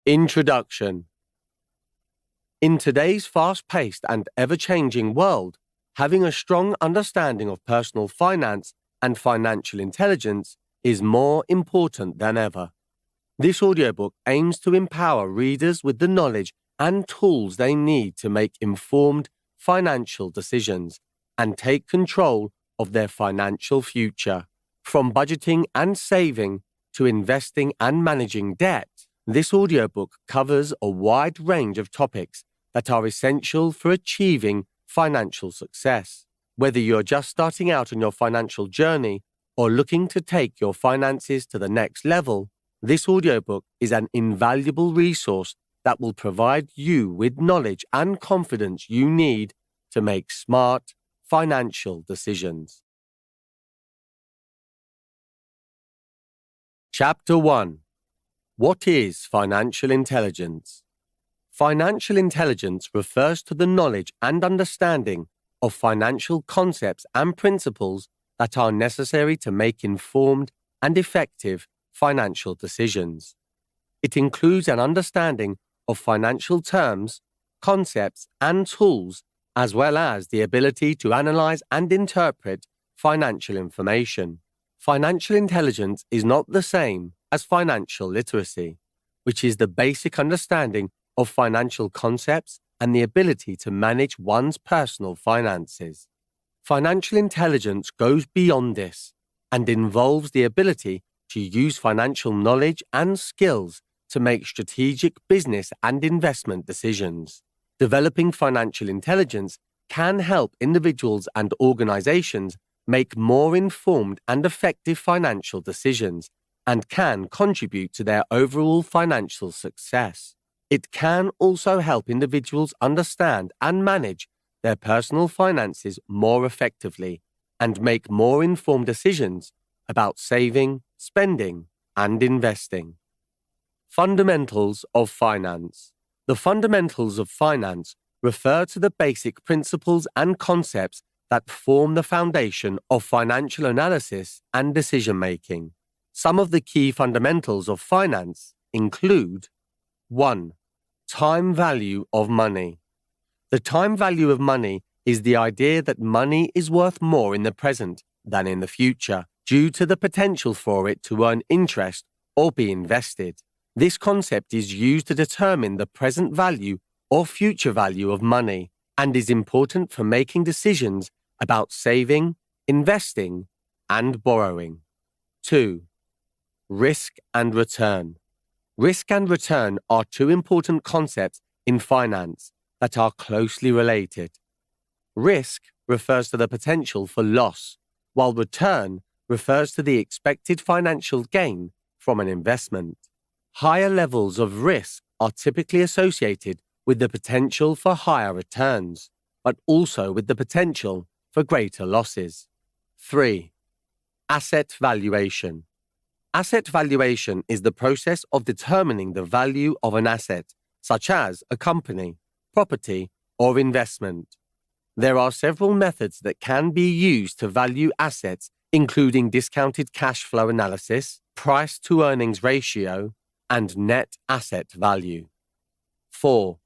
Introduction. In today's fast-paced and ever-changing world, having a strong understanding of personal finance and financial intelligence is more important than ever. This audiobook aims to empower readers with the knowledge and tools they need to make informed financial decisions and take control of their financial future. From budgeting and saving to investing and managing debt, this audiobook covers a wide range of topics that are essential for achieving financial success. Whether you're just starting out on your financial journey or looking to take your finances to the next level, this audiobook is an invaluable resource that will provide you with knowledge and confidence you need to make smart financial decisions. Chapter 1. What is financial intelligence? Financial intelligence refers to the knowledge and understanding of financial concepts and principles that are necessary to make informed and effective financial decisions. It includes an understanding of financial terms, concepts, and tools, as well as the ability to analyze and interpret financial information. Financial intelligence is not the same as financial literacy, which is the basic understanding of financial concepts and the ability to manage one's personal finances. Financial intelligence goes beyond this and involves the ability to use financial knowledge and skills to make strategic business and investment decisions. Developing financial intelligence can help individuals and organizations make more informed and effective financial decisions and can contribute to their overall financial success. It can also help individuals understand and manage their personal finances more effectively and make more informed decisions about saving, spending, and investing. Fundamentals of finance. The fundamentals of finance refer to the basic principles and concepts that form the foundation of financial analysis and decision-making. Some of the key fundamentals of finance include 1. Time value of money. The time value of money is the idea that money is worth more in the present than in the future due to the potential for it to earn interest or be invested. This concept is used to determine the present value or future value of money and is important for making decisions about saving, investing, and borrowing. 2. Risk and return. Risk and return are two important concepts in finance that are closely related. Risk refers to the potential for loss, while return refers to the expected financial gain from an investment. Higher levels of risk are typically associated with the potential for higher returns, but also with the potential for greater losses. 3. Asset valuation. Asset valuation is the process of determining the value of an asset, such as a company, property, or investment. There are several methods that can be used to value assets, including discounted cash flow analysis, price-to-earnings ratio, and net asset value. 4.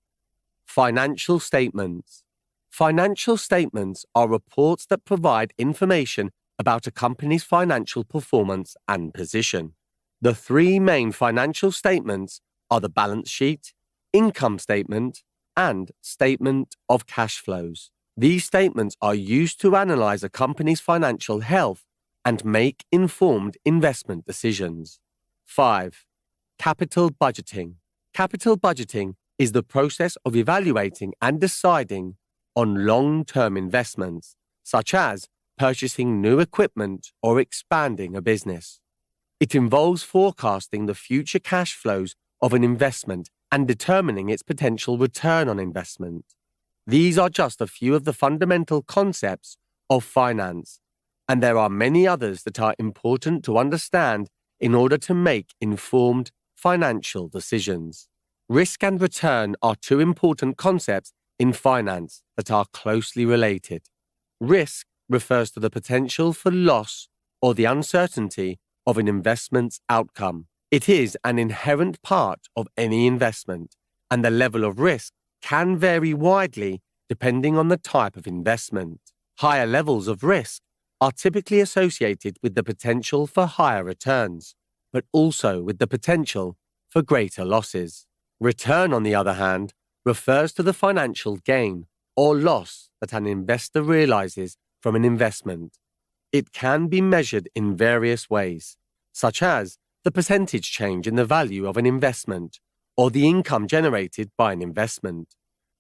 Financial statements. Financial statements are reports that provide information about a company's financial performance and position. The three main financial statements are the balance sheet, income statement, and statement of cash flows. These statements are used to analyze a company's financial health and make informed investment decisions. 5. Capital budgeting. Capital budgeting is the process of evaluating and deciding on long-term investments, such as purchasing new equipment or expanding a business. It involves forecasting the future cash flows of an investment and determining its potential return on investment. These are just a few of the fundamental concepts of finance, and there are many others that are important to understand in order to make informed financial decisions. Risk and return are two important concepts in finance that are closely related. Risk refers to the potential for loss or the uncertainty of an investment's outcome, It is an inherent part of any investment, and the level of risk can vary widely depending on the type of investment. Higher levels of risk are typically associated with the potential for higher returns, but also with the potential for greater losses. Return, on the other hand, refers to the financial gain or loss that an investor realizes from an investment. It can be measured in various ways, such as the percentage change in the value of an investment or the income generated by an investment.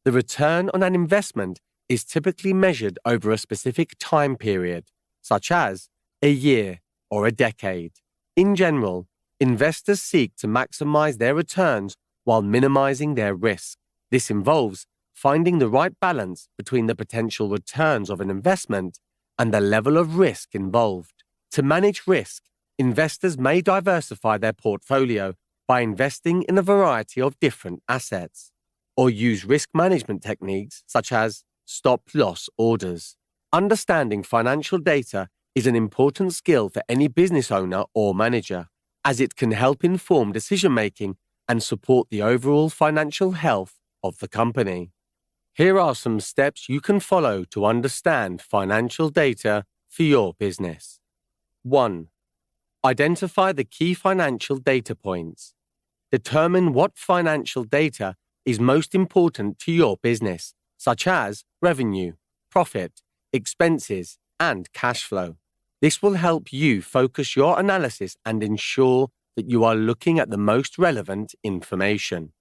The return on an investment is typically measured over a specific time period, such as a year or a decade. In general, investors seek to maximize their returns while minimizing their risk. This involves finding the right balance between the potential returns of an investment and the level of risk involved. To manage risk, investors may diversify their portfolio by investing in a variety of different assets, or use risk management techniques such as stop-loss orders. Understanding financial data is an important skill for any business owner or manager, as it can help inform decision-making and support the overall financial health of the company. Here are some steps you can follow to understand financial data for your business. 1. Identify the key financial data points. Determine what financial data is most important to your business, such as revenue, profit, expenses, and cash flow. This will help you focus your analysis and ensure that you are looking at the most relevant information.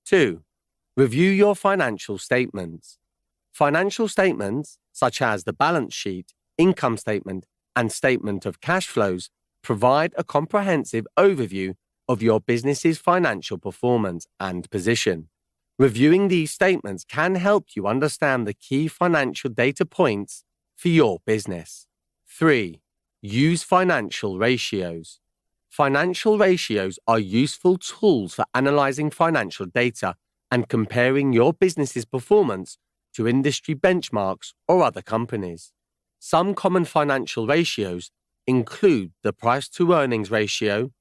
2. Review your financial statements. Financial statements, such as the balance sheet, income statement, and statement of cash flows, provide a comprehensive overview of your business's financial performance and position. Reviewing these statements can help you understand the key financial data points for your business. 3. Use financial ratios. Financial ratios are useful tools for analyzing financial data and comparing your business's performance to industry benchmarks or other companies. Some common financial ratios include the price-to-earnings ratio,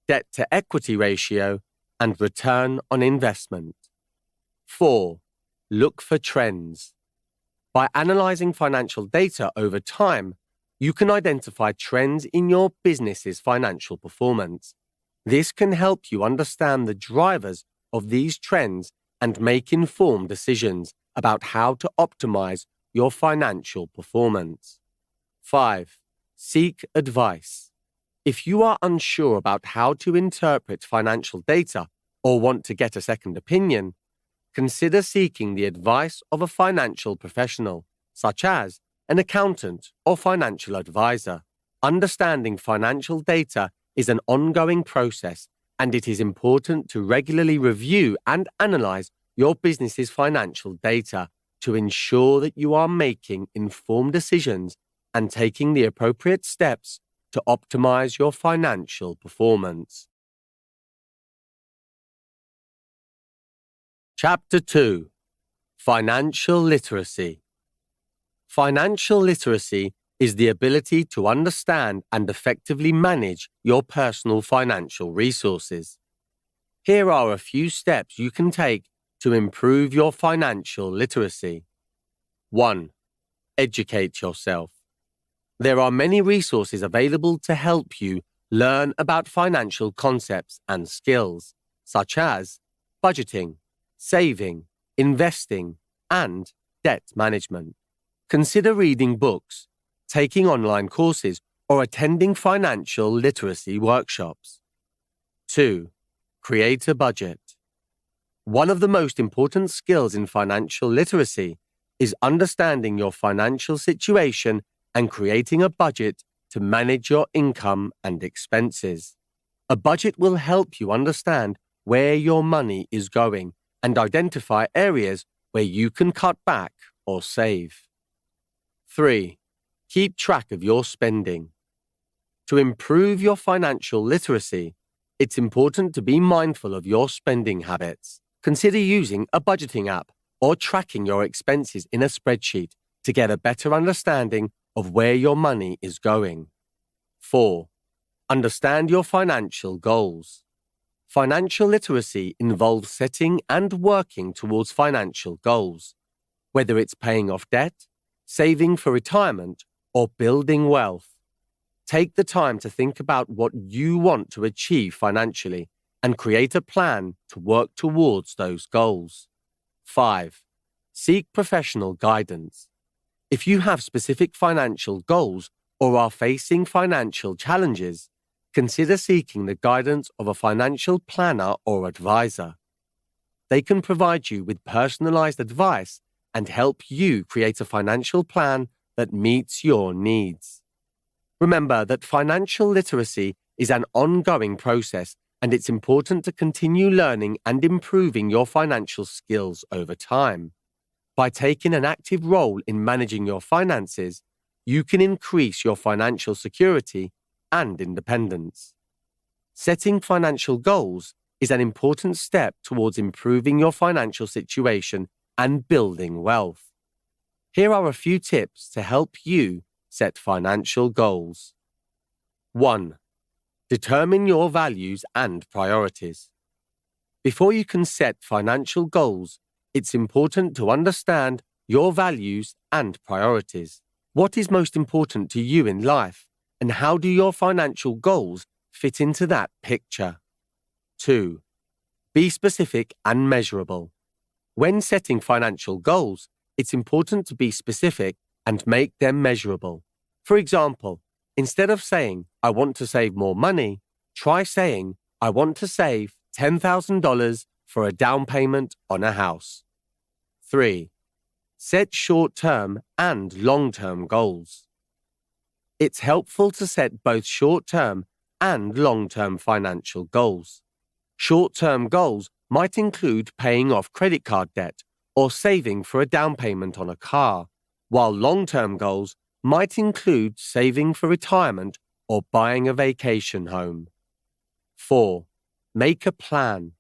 debt-to-equity ratio, and return on investment. 4. Look for trends. By analyzing financial data over time, you can identify trends in your business's financial performance. This can help you understand the drivers of these trends and make informed decisions about how to optimize your financial performance. 5. Seek advice. If you are unsure about how to interpret financial data or want to get a second opinion, consider seeking the advice of a financial professional, such as an accountant or financial advisor. Understanding financial data is an ongoing process, and it is important to regularly review and analyze your business's financial data to ensure that you are making informed decisions and taking the appropriate steps to optimize your financial performance. Chapter 2. Financial Literacy. Financial literacy is the ability to understand and effectively manage your personal financial resources. Here are a few steps you can take to improve your financial literacy. 1. Educate yourself. There are many resources available to help you learn about financial concepts and skills, such as budgeting, saving, investing, and debt management. Consider reading books, taking online courses, or attending financial literacy workshops. 2. Create a budget. One of the most important skills in financial literacy is understanding your financial situation and creating a budget to manage your income and expenses. A budget will help you understand where your money is going and identify areas where you can cut back or save. 3. Keep track of your spending. To improve your financial literacy, it's important to be mindful of your spending habits. Consider using a budgeting app or tracking your expenses in a spreadsheet to get a better understanding of where your money is going. 4. Understand your financial goals. Financial literacy involves setting and working towards financial goals, whether it's paying off debt, saving for retirement, or building wealth. Take the time to think about what you want to achieve financially and create a plan to work towards those goals. 5. Seek professional guidance. If you have specific financial goals or are facing financial challenges, consider seeking the guidance of a financial planner or advisor. They can provide you with personalized advice and help you create a financial plan that meets your needs. Remember that financial literacy is an ongoing process, and it's important to continue learning and improving your financial skills over time. By taking an active role in managing your finances, you can increase your financial security and independence. Setting financial goals is an important step towards improving your financial situation and building wealth. Here are a few tips to help you set financial goals. 1. Determine your values and priorities. Before you can set financial goals, it's important to understand your values and priorities. What is most important to you in life, and how do your financial goals fit into that picture? 2. Be specific and measurable. When setting financial goals, it's important to be specific and make them measurable. For example, instead of saying, "I want to save more money," try saying, "I want to save $10,000 for a down payment on a house." 3. Set short-term and long-term goals. It's helpful to set both short-term and long-term financial goals. Short-term goals might include paying off credit card debt or saving for a down payment on a car, while long-term goals might include saving for retirement or buying a vacation home. 4. Make a plan.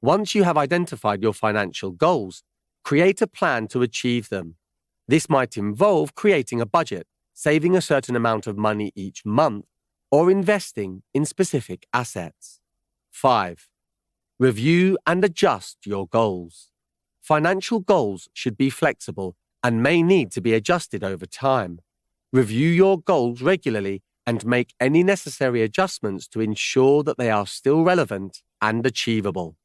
Once you have identified your financial goals, create a plan to achieve them. This might involve creating a budget, saving a certain amount of money each month, or investing in specific assets. 5. Review and adjust your goals. Financial goals should be flexible and may need to be adjusted over time. Review your goals regularly and make any necessary adjustments to ensure that they are still relevant and achievable.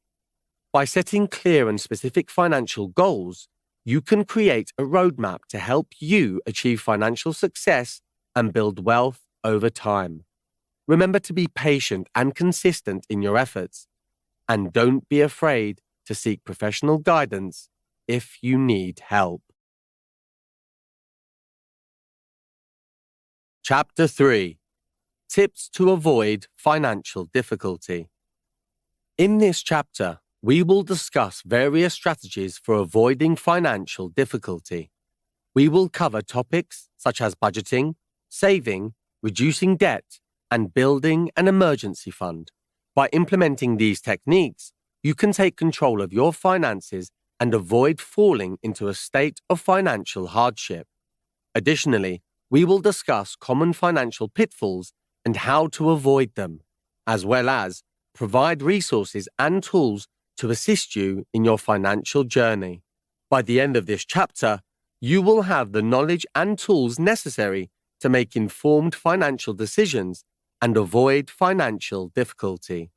By setting clear and specific financial goals, you can create a roadmap to help you achieve financial success and build wealth over time. Remember to be patient and consistent in your efforts, and don't be afraid to seek professional guidance if you need help. Chapter 3. Tips to avoid financial difficulty. In this chapter, we will discuss various strategies for avoiding financial difficulty. We will cover topics such as budgeting, saving, reducing debt, and building an emergency fund. By implementing these techniques, you can take control of your finances and avoid falling into a state of financial hardship. Additionally, we will discuss common financial pitfalls and how to avoid them, as well as provide resources and tools to assist you in your financial journey. By the end of this chapter, you will have the knowledge and tools necessary to make informed financial decisions and avoid financial difficulty.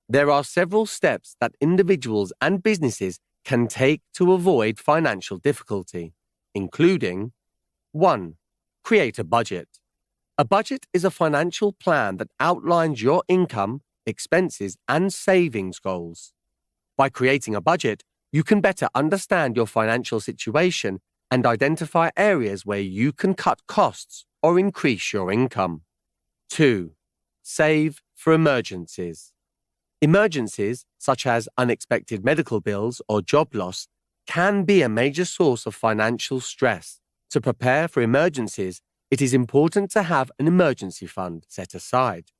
There are several steps that individuals and businesses can take to avoid financial difficulty, including 1. Create a budget. A budget is a financial plan that outlines your income, expenses, and savings goals. By creating a budget, you can better understand your financial situation and identify areas where you can cut costs or increase your income. 2. Save for emergencies. Emergencies, such as unexpected medical bills or job loss, can be a major source of financial stress. To prepare for emergencies, it is important to have an emergency fund set aside.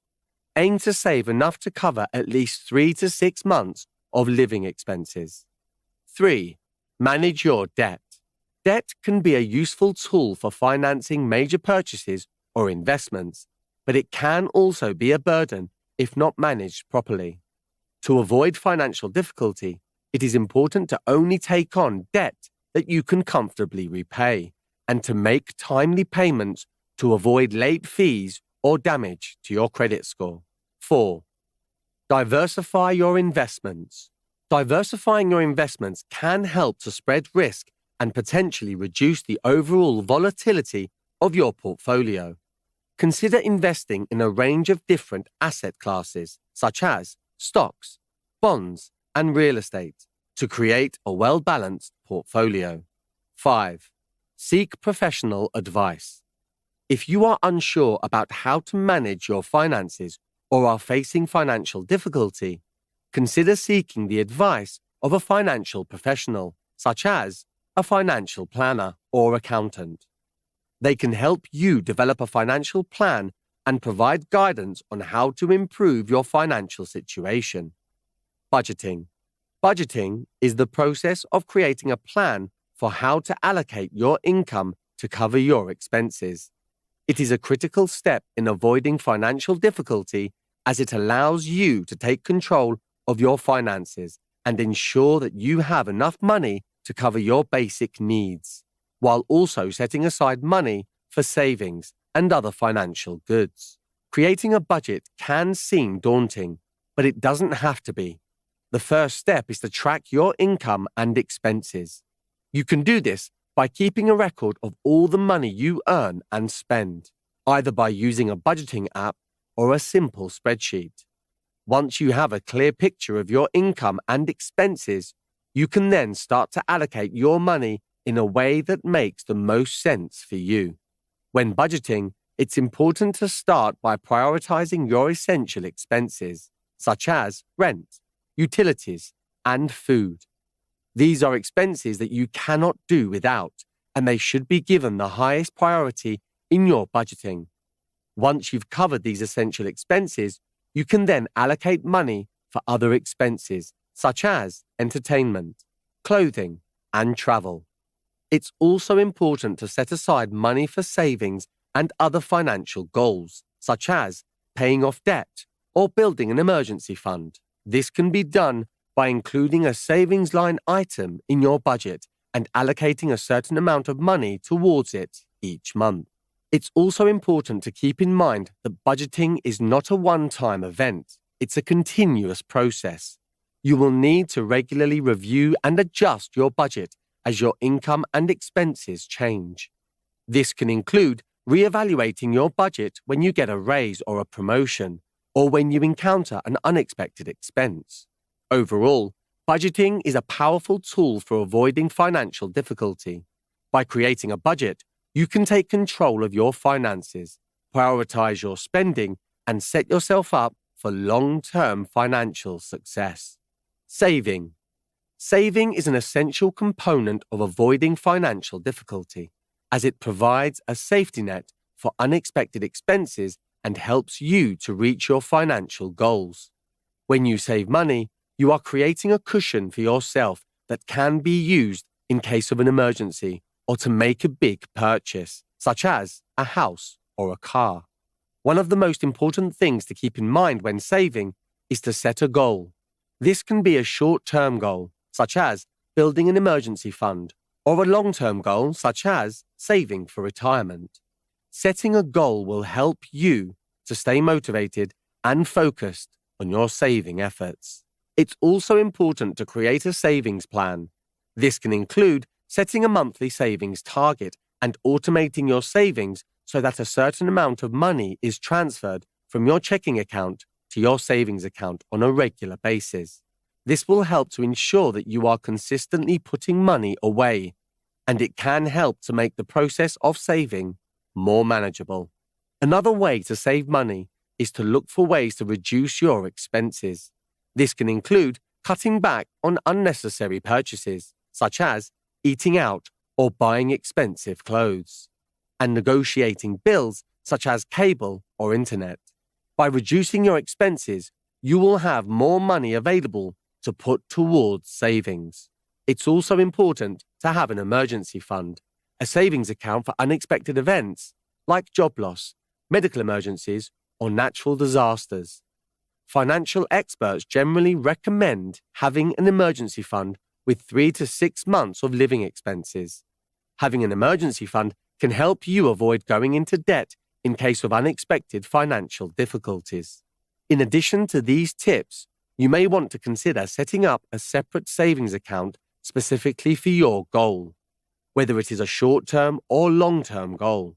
Aim to save enough to cover at least 3 to 6 months of living expenses. 3. Manage your debt. Debt can be a useful tool for financing major purchases or investments, but it can also be a burden if not managed properly. To avoid financial difficulty, it is important to only take on debt that you can comfortably repay and to make timely payments to avoid late fees or damage to your credit score. 4. Diversify your investments. Diversifying your investments can help to spread risk and potentially reduce the overall volatility of your portfolio. Consider investing in a range of different asset classes, such as stocks, bonds, and real estate, to create a well-balanced portfolio. 5. Seek professional advice. If you are unsure about how to manage your finances or are facing financial difficulty, consider seeking the advice of a financial professional, such as a financial planner or accountant. They can help you develop a financial plan and provide guidance on how to improve your financial situation. Budgeting. Budgeting is the process of creating a plan for how to allocate your income to cover your expenses. It is a critical step in avoiding financial difficulty as it allows you to take control of your finances and ensure that you have enough money to cover your basic needs, while also setting aside money for savings and other financial goods. Creating a budget can seem daunting, but it doesn't have to be. The first step is to track your income and expenses. You can do this by keeping a record of all the money you earn and spend, either by using a budgeting app or a simple spreadsheet. Once you have a clear picture of your income and expenses, you can then start to allocate your money in a way that makes the most sense for you. When budgeting, it's important to start by prioritizing your essential expenses, such as rent, utilities, and food. These are expenses that you cannot do without, and they should be given the highest priority in your budgeting. Once you've covered these essential expenses, you can then allocate money for other expenses, such as entertainment, clothing, and travel. It's also important to set aside money for savings and other financial goals, such as paying off debt or building an emergency fund. This can be done by including a savings line item in your budget and allocating a certain amount of money towards it each month. It's also important to keep in mind that budgeting is not a one-time event. It's a continuous process. You will need to regularly review and adjust your budget as your income and expenses change. This can include reevaluating your budget when you get a raise or a promotion, or when you encounter an unexpected expense. Overall, budgeting is a powerful tool for avoiding financial difficulty. By creating a budget, you can take control of your finances, prioritize your spending, and set yourself up for long-term financial success. Saving. Saving is an essential component of avoiding financial difficulty, as it provides a safety net for unexpected expenses and helps you to reach your financial goals. When you save money, you are creating a cushion for yourself that can be used in case of an emergency or to make a big purchase, such as a house or a car. One of the most important things to keep in mind when saving is to set a goal. This can be a short-term goal, such as building an emergency fund, or a long-term goal, such as saving for retirement. Setting a goal will help you to stay motivated and focused on your saving efforts. It's also important to create a savings plan. This can include setting a monthly savings target and automating your savings so that a certain amount of money is transferred from your checking account to your savings account on a regular basis. This will help to ensure that you are consistently putting money away, and it can help to make the process of saving more manageable. Another way to save money is to look for ways to reduce your expenses. This can include cutting back on unnecessary purchases, such as eating out or buying expensive clothes, and negotiating bills such as cable or internet. By reducing your expenses, you will have more money available to put towards savings. It's also important to have an emergency fund, a savings account for unexpected events like job loss, medical emergencies, or natural disasters. financial experts generally recommend having an emergency fund with 3 to 6 months of living expenses. Having an emergency fund can help you avoid going into debt in case of unexpected financial difficulties. In addition to these tips, you may want to consider setting up a separate savings account specifically for your goal, whether it is a short-term or long-term goal.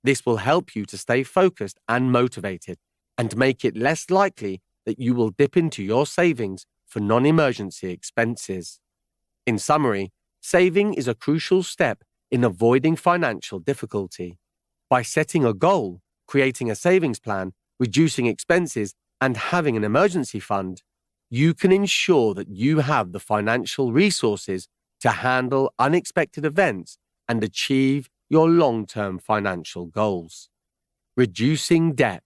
This will help you to stay focused and motivated and make it less likely that you will dip into your savings for non-emergency expenses. In summary, saving is a crucial step in avoiding financial difficulty. By setting a goal, creating a savings plan, reducing expenses, and having an emergency fund, you can ensure that you have the financial resources to handle unexpected events and achieve your long-term financial goals. Reducing debt.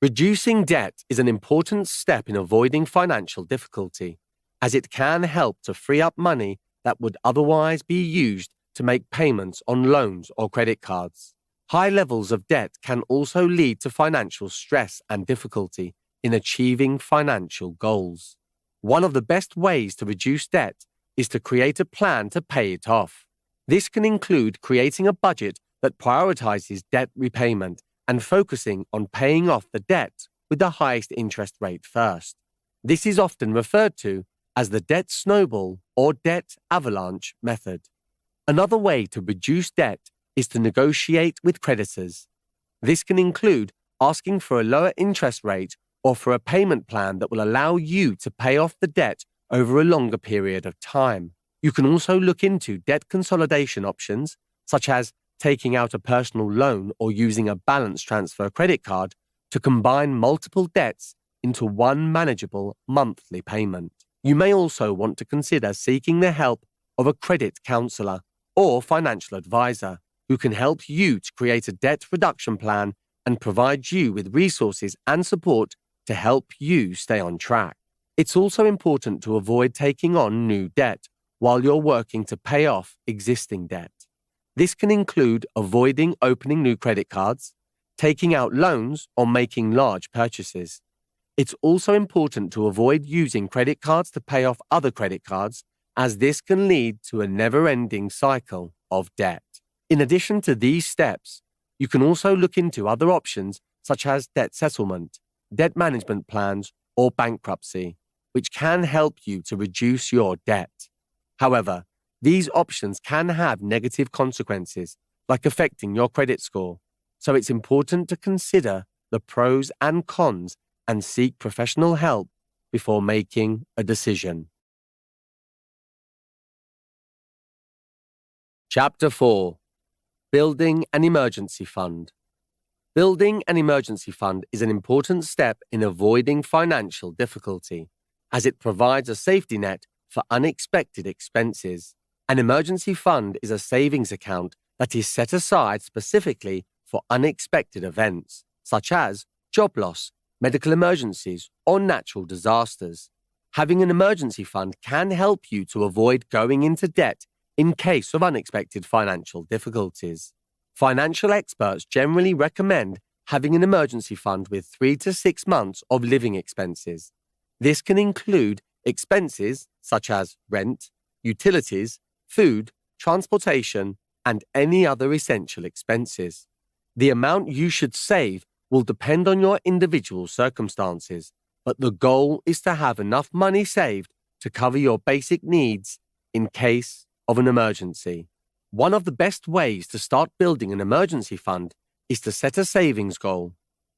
Reducing debt is an important step in avoiding financial difficulty, as it can help to free up money that would otherwise be used to make payments on loans or credit cards. High levels of debt can also lead to financial stress and difficulty in achieving financial goals. One of the best ways to reduce debt is to create a plan to pay it off. This can include creating a budget that prioritizes debt repayment and focusing on paying off the debt with the highest interest rate first. This is often referred to as the debt snowball or debt avalanche method. Another way to reduce debt is to negotiate with creditors. This can include asking for a lower interest rate or for a payment plan that will allow you to pay off the debt over a longer period of time. You can also look into debt consolidation options, such as taking out a personal loan or using a balance transfer credit card to combine multiple debts into one manageable monthly payment. You may also want to consider seeking the help of a credit counselor or financial advisor who can help you to create a debt reduction plan and provide you with resources and support to help you stay on track. It's also important to avoid taking on new debt while you're working to pay off existing debt. This can include avoiding opening new credit cards, taking out loans, or making large purchases. It's also important to avoid using credit cards to pay off other credit cards, as this can lead to a never-ending cycle of debt. In addition to these steps, you can also look into other options such as debt settlement, debt management plans, or bankruptcy, which can help you to reduce your debt. However, these options can have negative consequences, like affecting your credit score, so it's important to consider the pros and cons and seek professional help before making a decision. Chapter 4. Building an emergency fund. Building an emergency fund is an important step in avoiding financial difficulty, as it provides a safety net for unexpected expenses. An emergency fund is a savings account that is set aside specifically for unexpected events, such as job loss, medical emergencies, or natural disasters. Having an emergency fund can help you to avoid going into debt in case of unexpected financial difficulties. Financial experts generally recommend having an emergency fund with 3 to 6 months of living expenses. This can include expenses such as rent, utilities, food, transportation, and any other essential expenses. The amount you should save will depend on your individual circumstances, but the goal is to have enough money saved to cover your basic needs in case of an emergency. One of the best ways to start building an emergency fund is to set a savings goal.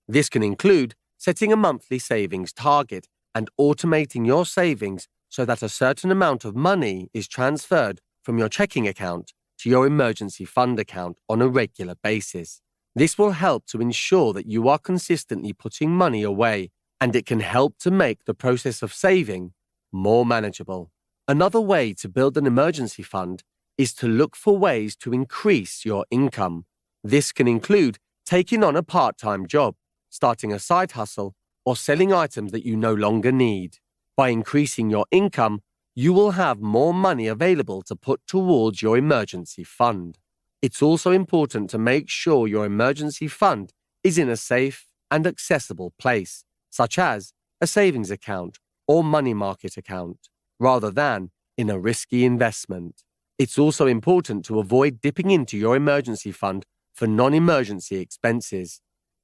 This can include setting a monthly savings target and automating your savings so that a certain amount of money is transferred from your checking account to your emergency fund account on a regular basis. This will help to ensure that you are consistently putting money away, and it can help to make the process of saving more manageable. Another way to build an emergency fund is to look for ways to increase your income. This can include taking on a part-time job, starting a side hustle, or selling items that you no longer need. By increasing your income, you will have more money available to put towards your emergency fund. It's also important to make sure your emergency fund is in a safe and accessible place, such as a savings account, or money market account, rather than in a risky investment. It's also important to avoid dipping into your emergency fund for non-emergency expenses,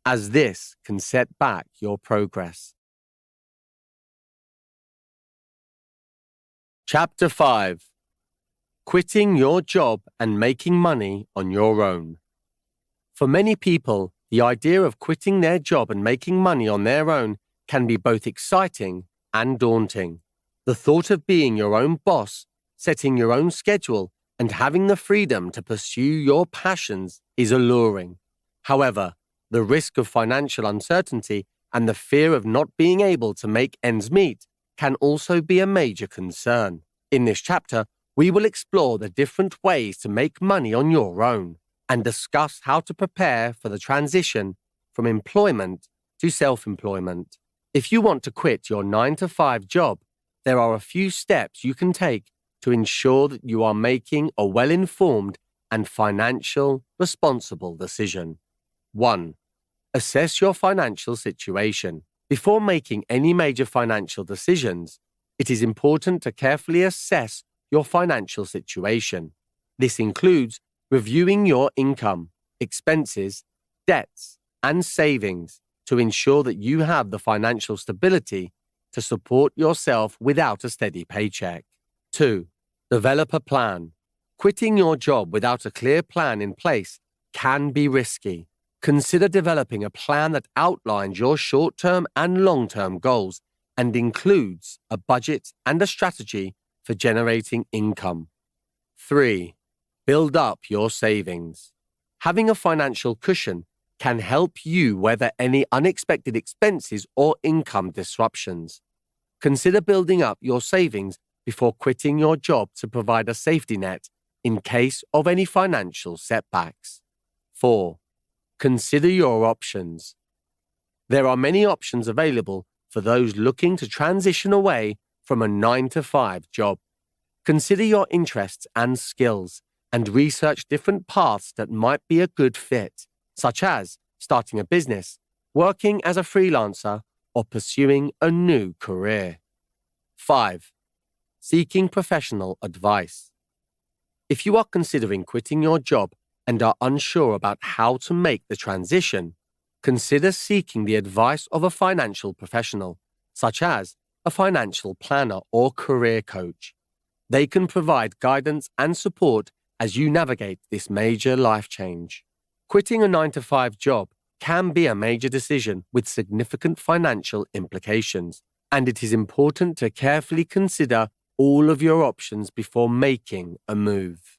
as this can set back your progress. Chapter 5. Quitting your job and making money on your own. For many people, the idea of quitting their job and making money on their own can be both exciting and daunting. The thought of being your own boss, setting your own schedule, and having the freedom to pursue your passions is alluring. However, the risk of financial uncertainty and the fear of not being able to make ends meet can also be a major concern. In this chapter, we will explore the different ways to make money on your own and discuss how to prepare for the transition from employment to self-employment. If you want to quit your 9-to-5 job, there are a few steps you can take to ensure that you are making a well-informed and financial responsible decision. 1. Assess your financial situation. Before making any major financial decisions, it is important to carefully assess your financial situation. This includes reviewing your income, expenses, debts, and savings to ensure that you have the financial stability to support yourself without a steady paycheck. 2. Develop a plan. Quitting your job without a clear plan in place can be risky. Consider developing a plan that outlines your short-term and long-term goals and includes a budget and a strategy for generating income. 3. Build up your savings. Having a financial cushion can help you weather any unexpected expenses or income disruptions. Consider building up your savings before quitting your job to provide a safety net in case of any financial setbacks. 4. Consider your options. There are many options available for those looking to transition away from a 9-to-5 job. Consider your interests and skills and research different paths that might be a good fit, such as starting a business, working as a freelancer, or pursuing a new career. 5. Seeking professional advice. If you are considering quitting your job and are unsure about how to make the transition, consider seeking the advice of a financial professional, such as a financial planner or career coach. They can provide guidance and support as you navigate this major life change. Quitting a 9-to-5 job can be a major decision with significant financial implications, and it is important to carefully consider all of your options before making a move.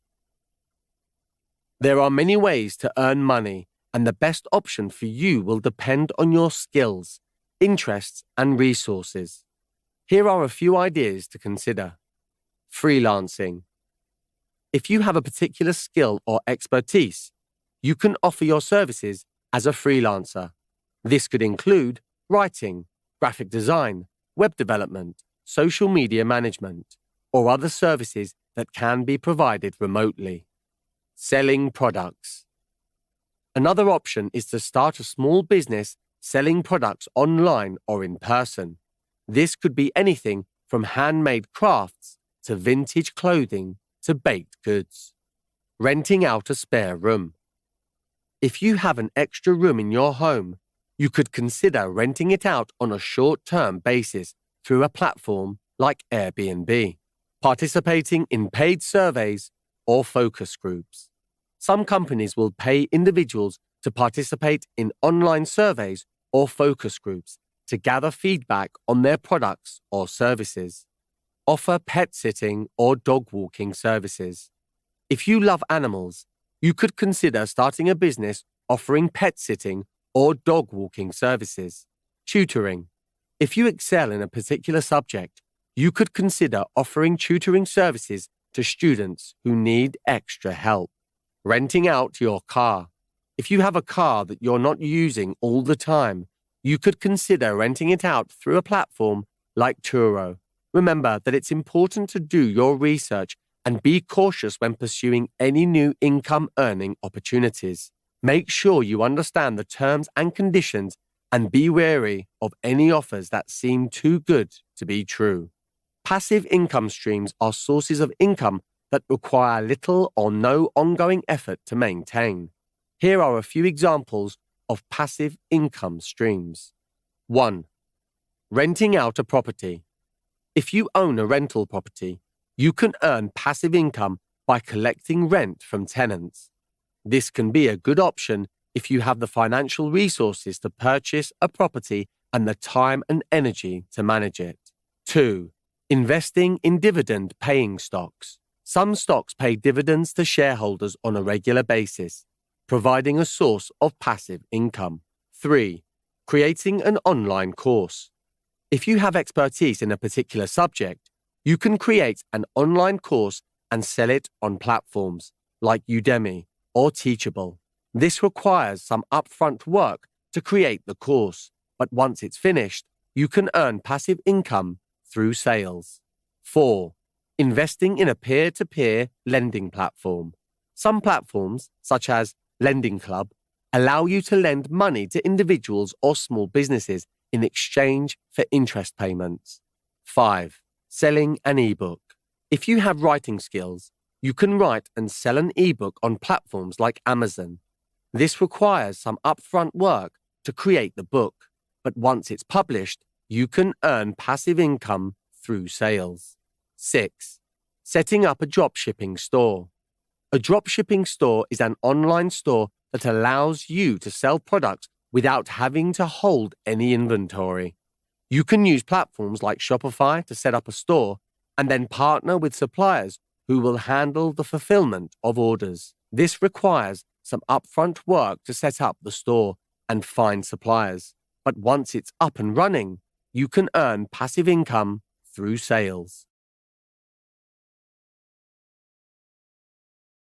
There are many ways to earn money, and the best option for you will depend on your skills, interests, and resources. Here are a few ideas to consider. Freelancing. If you have a particular skill or expertise, you can offer your services as a freelancer. This could include writing, graphic design, web development, social media management, or other services that can be provided remotely. Selling products. Another option is to start a small business selling products online or in person. This could be anything from handmade crafts to vintage clothing to baked goods. Renting out a spare room. If you have an extra room in your home, you could consider renting it out on a short-term basis through a platform like Airbnb, participating in paid surveys or focus groups. Some companies will pay individuals to participate in online surveys or focus groups to gather feedback on their products or services. Offer pet sitting or dog walking services. If you love animals, you could consider starting a business offering pet sitting or dog walking services. Tutoring. If you excel in a particular subject, you could consider offering tutoring services to students who need extra help. Renting out your car. If you have a car that you're not using all the time, you could consider renting it out through a platform like Turo. Remember that it's important to do your research and be cautious when pursuing any new income-earning opportunities. Make sure you understand the terms and conditions and be wary of any offers that seem too good to be true. Passive income streams are sources of income that require little or no ongoing effort to maintain. Here are a few examples of passive income streams. 1. Renting out a property. If you own a rental property, you can earn passive income by collecting rent from tenants. This can be a good option if you have the financial resources to purchase a property and the time and energy to manage it. 2. Investing in dividend-paying stocks. Some stocks pay dividends to shareholders on a regular basis, providing a source of passive income. 3. Creating an online course. If you have expertise in a particular subject, you can create an online course and sell it on platforms like Udemy or Teachable. This requires some upfront work to create the course, but once it's finished, you can earn passive income through sales. 4. Investing in a peer-to-peer lending platform. Some platforms, such as Lending Club, allow you to lend money to individuals or small businesses in exchange for interest payments. 5. Selling an eBook. If you have writing skills, you can write and sell an eBook on platforms like Amazon. This requires some upfront work to create the book, but once it's published, you can earn passive income through sales. 6. Setting up a dropshipping store. A dropshipping store is an online store that allows you to sell products without having to hold any inventory. You can use platforms like Shopify to set up a store and then partner with suppliers who will handle the fulfillment of orders. This requires some upfront work to set up the store and find suppliers, but once it's up and running, you can earn passive income through sales.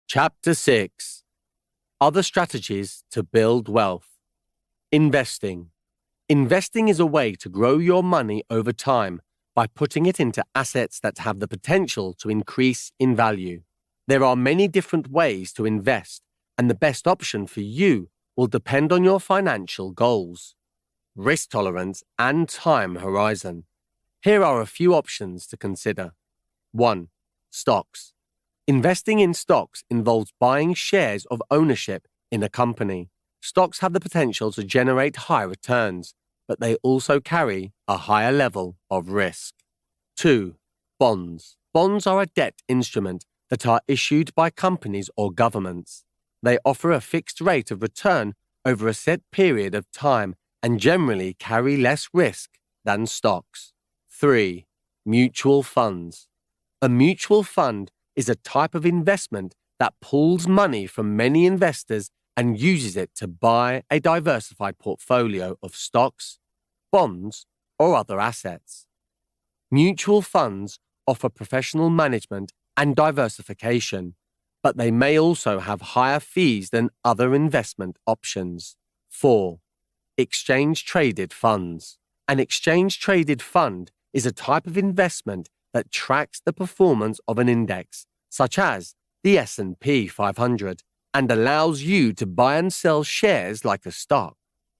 Chapter 6. Other strategies to build wealth. Investing. Investing is a way to grow your money over time by putting it into assets that have the potential to increase in value. There are many different ways to invest, and the best option for you will depend on your financial goals, risk tolerance, and time horizon. Here are a few options to consider. 1. Stocks. Investing in stocks involves buying shares of ownership in a company. Stocks have the potential to generate high returns, but they also carry a higher level of risk. 2. Bonds. Bonds are a debt instrument that are issued by companies or governments. They offer a fixed rate of return over a set period of time and generally carry less risk than stocks. 3. Mutual funds. A mutual fund is a type of investment that pools money from many investors and uses it to buy a diversified portfolio of stocks, bonds, or other assets. Mutual funds offer professional management and diversification, but they may also have higher fees than other investment options. 4. Exchange-traded funds. An exchange-traded fund is a type of investment that tracks the performance of an index, such as the S&P 500, and allows you to buy and sell shares like a stock.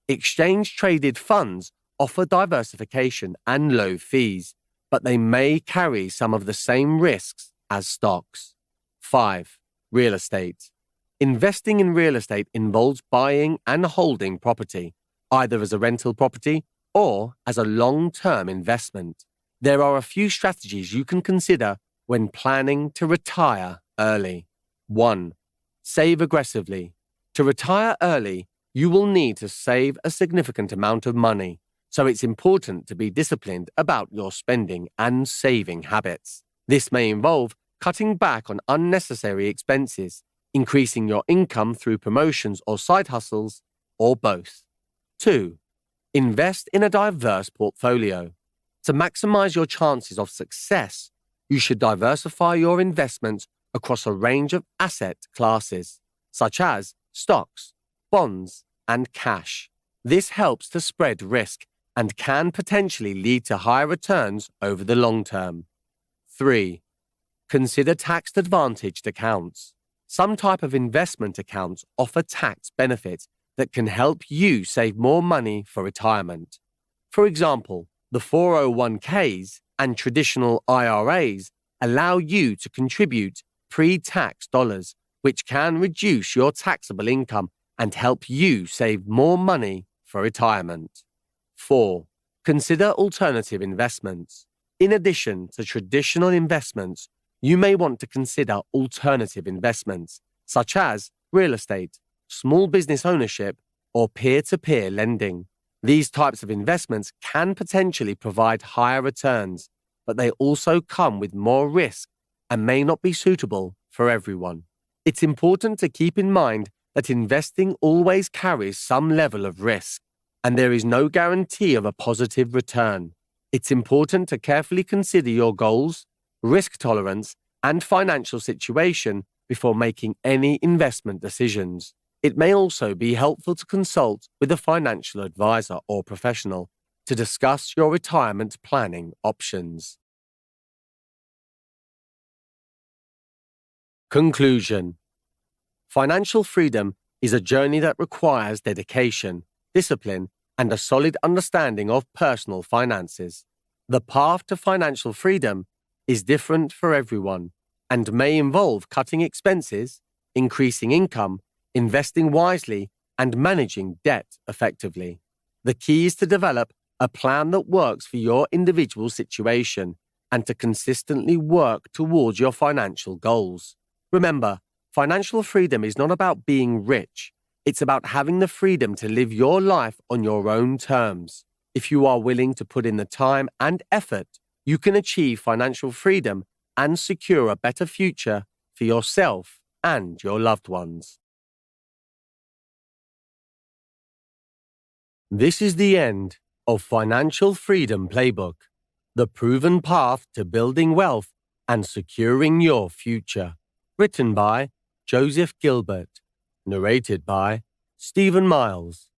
Exchange-traded funds offer diversification and low fees, but they may carry some of the same risks as stocks. 5. Real estate. Investing in real estate involves buying and holding property, either as a rental property or as a long-term investment. There are a few strategies you can consider when planning to retire early. 1. Save aggressively. To retire early, you will need to save a significant amount of money, so it's important to be disciplined about your spending and saving habits. This may involve cutting back on unnecessary expenses, increasing your income through promotions or side hustles, or both. 2. Invest in a diverse portfolio. To maximize your chances of success, you should diversify your investments across a range of asset classes, such as stocks, bonds, and cash. This helps to spread risk and can potentially lead to higher returns over the long term. 3. Consider tax-advantaged accounts. Some type of investment accounts offer tax benefits that can help you save more money for retirement. For example, the 401ks and traditional IRAs allow you to contribute pre-tax dollars, which can reduce your taxable income and help you save more money for retirement. 4. Consider alternative investments. In addition to traditional investments, you may want to consider alternative investments, such as real estate, small business ownership, or peer-to-peer lending. These types of investments can potentially provide higher returns, but they also come with more risk and may not be suitable for everyone. It's important to keep in mind that investing always carries some level of risk, and there is no guarantee of a positive return. It's important to carefully consider your goals, risk tolerance, and financial situation before making any investment decisions. It may also be helpful to consult with a financial advisor or professional to discuss your retirement planning options. Conclusion. Financial freedom is a journey that requires dedication, discipline, and a solid understanding of personal finances. The path to financial freedom is different for everyone and may involve cutting expenses, increasing income, investing wisely, and managing debt effectively. The key is to develop a plan that works for your individual situation and to consistently work towards your financial goals. Remember, financial freedom is not about being rich. It's about having the freedom to live your life on your own terms. If you are willing to put in the time and effort, you can achieve financial freedom and secure a better future for yourself and your loved ones. This is the end of Financial Freedom Playbook, the proven path to building wealth and securing your future. Written by Joseph Gilbert. Narrated by Stephen Miles.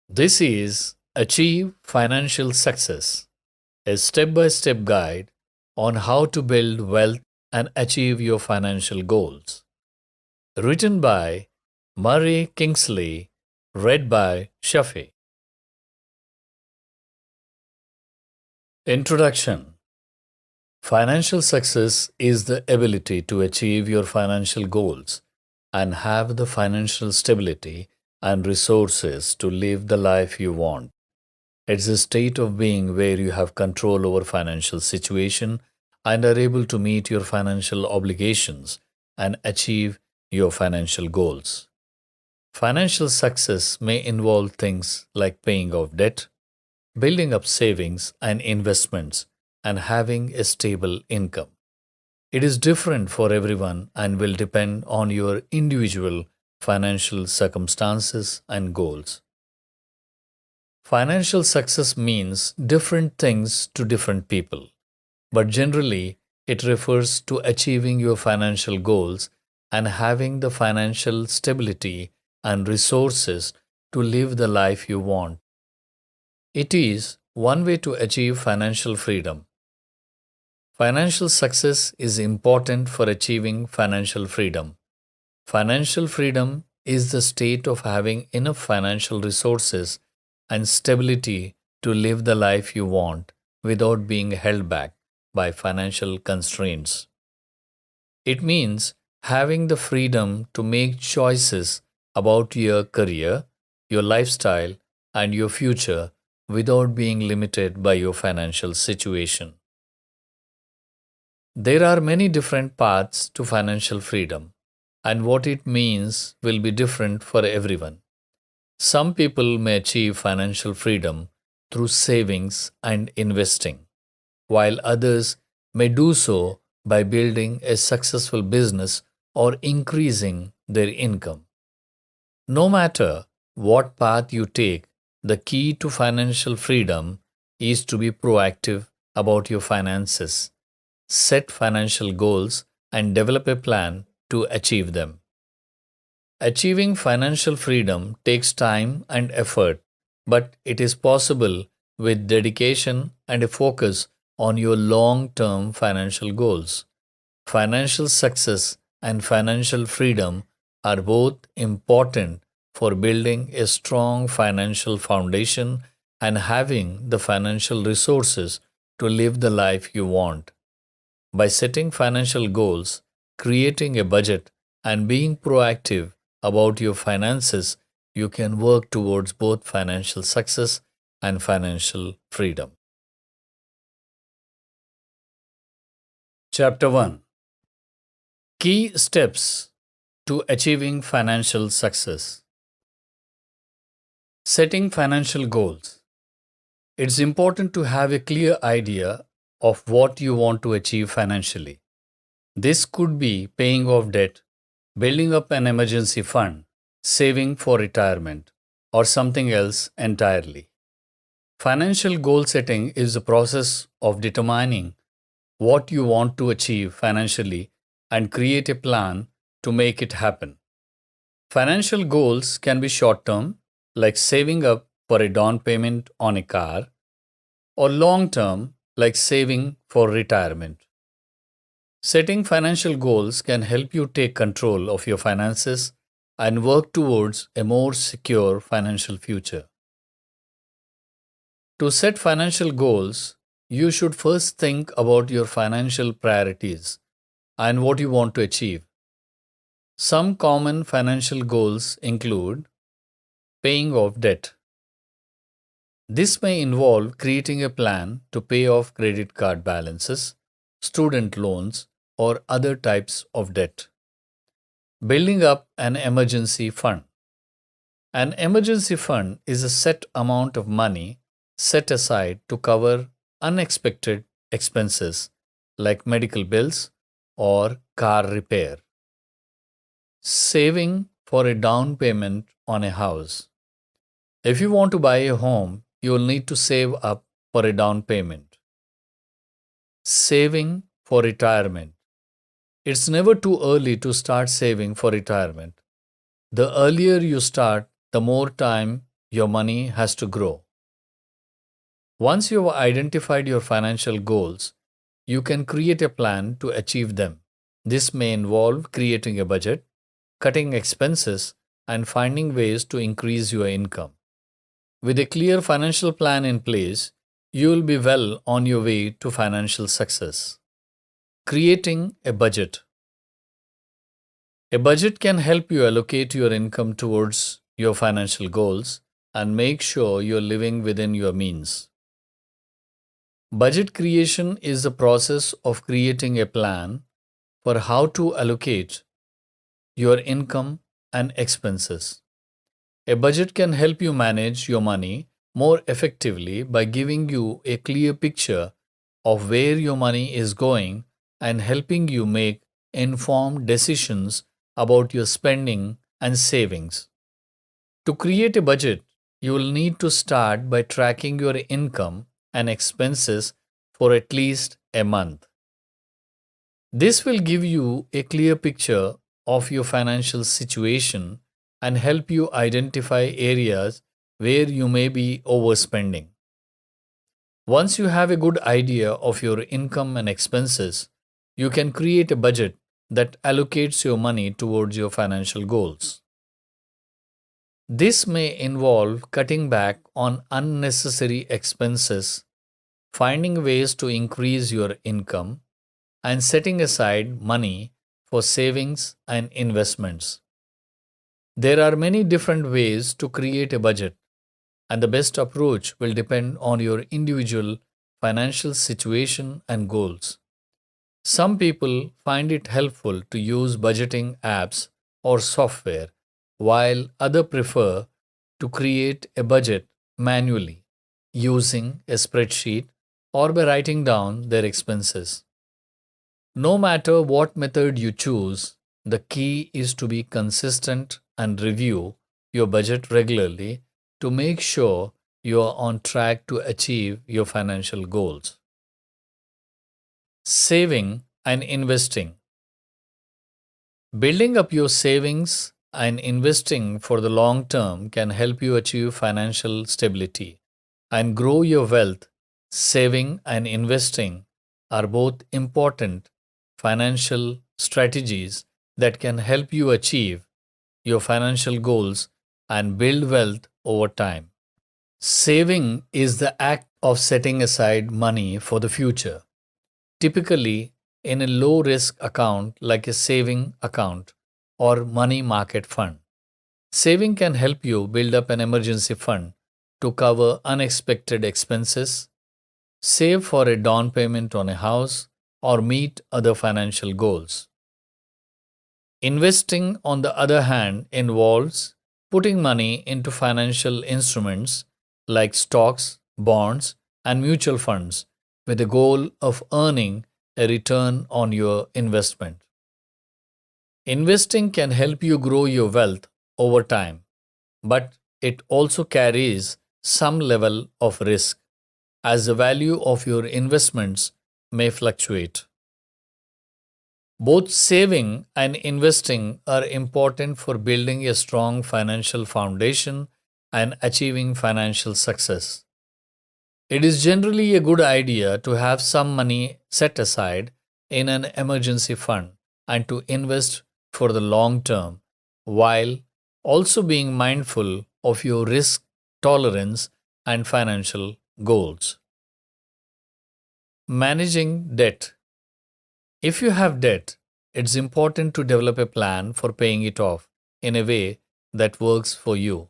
This is Achieve Financial Success, a step-by-step guide on how to build wealth and achieve your financial goals. Written by Murray Kingsley, read by Shafi. Introduction. Financial success is the ability to achieve your financial goals and have the financial stability and resources to live the life you want. It's a state of being where you have control over financial situation and are able to meet your financial obligations and achieve your financial goals. Financial success may involve things like paying off debt, building up savings and investments, and having a stable income. It is different for everyone and will depend on your individual financial circumstances and goals. Financial success means different things to different people, but generally it refers to achieving your financial goals and having the financial stability and resources to live the life you want. It is one way to achieve financial freedom. Financial success is important for achieving financial freedom. Financial freedom is the state of having enough financial resources and stability to live the life you want without being held back by financial constraints. It means having the freedom to make choices about your career, your lifestyle, and your future without being limited by your financial situation. There are many different paths to financial freedom, and what it means will be different for everyone. Some people may achieve financial freedom through savings and investing, while others may do so by building a successful business or increasing their income. No matter what path you take, the key to financial freedom is to be proactive about your finances, set financial goals, and develop a plan to achieve them. Achieving financial freedom takes time and effort, but it is possible with dedication and a focus on your long-term financial goals. Financial success and financial freedom are both important for building a strong financial foundation and having the financial resources to live the life you want. By setting financial goals, creating a budget, and being proactive about your finances, you can work towards both financial success and financial freedom. Chapter 1: Key Steps to Achieving Financial Success. Setting financial goals. It's important to have a clear idea of what you want to achieve financially. This could be paying off debt, building up an emergency fund, saving for retirement, or something else entirely. Financial goal setting is the process of determining what you want to achieve financially and create a plan to make it happen. Financial goals can be short term, like saving up for a down payment on a car, or long term, like saving for retirement. Setting financial goals can help you take control of your finances and work towards a more secure financial future. To set financial goals, you should first think about your financial priorities and what you want to achieve. Some common financial goals include paying off debt. This may involve creating a plan to pay off credit card balances, student loans, or other types of debt. Building up an emergency fund. An emergency fund is a set amount of money set aside to cover unexpected expenses like medical bills or car repair. Saving for a down payment on a house. If you want to buy a home, you will need to save up for a down payment. Saving for retirement. It's never too early to start saving for retirement. The earlier you start, the more time your money has to grow. Once you have identified your financial goals, you can create a plan to achieve them. This may involve creating a budget, cutting expenses, and finding ways to increase your income. With a clear financial plan in place, you will be well on your way to financial success. Creating a budget. A budget can help you allocate your income towards your financial goals and make sure you're living within your means. Budget creation is the process of creating a plan for how to allocate your income and expenses. A budget can help you manage your money more effectively by giving you a clear picture of where your money is going and helping you make informed decisions about your spending and savings. To create a budget, you will need to start by tracking your income and expenses for at least a month. This will give you a clear picture of your financial situation and help you identify areas where you may be overspending. Once you have a good idea of your income and expenses, you can create a budget that allocates your money towards your financial goals. This may involve cutting back on unnecessary expenses, finding ways to increase your income, and setting aside money for savings and investments. There are many different ways to create a budget, and the best approach will depend on your individual financial situation and goals. Some people find it helpful to use budgeting apps or software, while others prefer to create a budget manually using a spreadsheet or by writing down their expenses. No matter what method you choose, the key is to be consistent and review your budget regularly to make sure you are on track to achieve your financial goals. Saving and investing. Building up your savings and investing for the long term can help you achieve financial stability and grow your wealth. Saving and investing are both important financial strategies that can help you achieve your financial goals and build wealth over time. Saving is the act of setting aside money for the future, typically in a low risk account like a saving account or money market fund. Saving can help you build up an emergency fund to cover unexpected expenses, save for a down payment on a house, or meet other financial goals. Investing, on the other hand, involves putting money into financial instruments like stocks, bonds, and mutual funds with the goal of earning a return on your investment. Investing can help you grow your wealth over time, but it also carries some level of risk as the value of your investments may fluctuate. Both saving and investing are important for building a strong financial foundation and achieving financial success. It is generally a good idea to have some money set aside in an emergency fund and to invest for the long term while also being mindful of your risk tolerance and financial goals. Managing debt. If you have debt, it's important to develop a plan for paying it off in a way that works for you.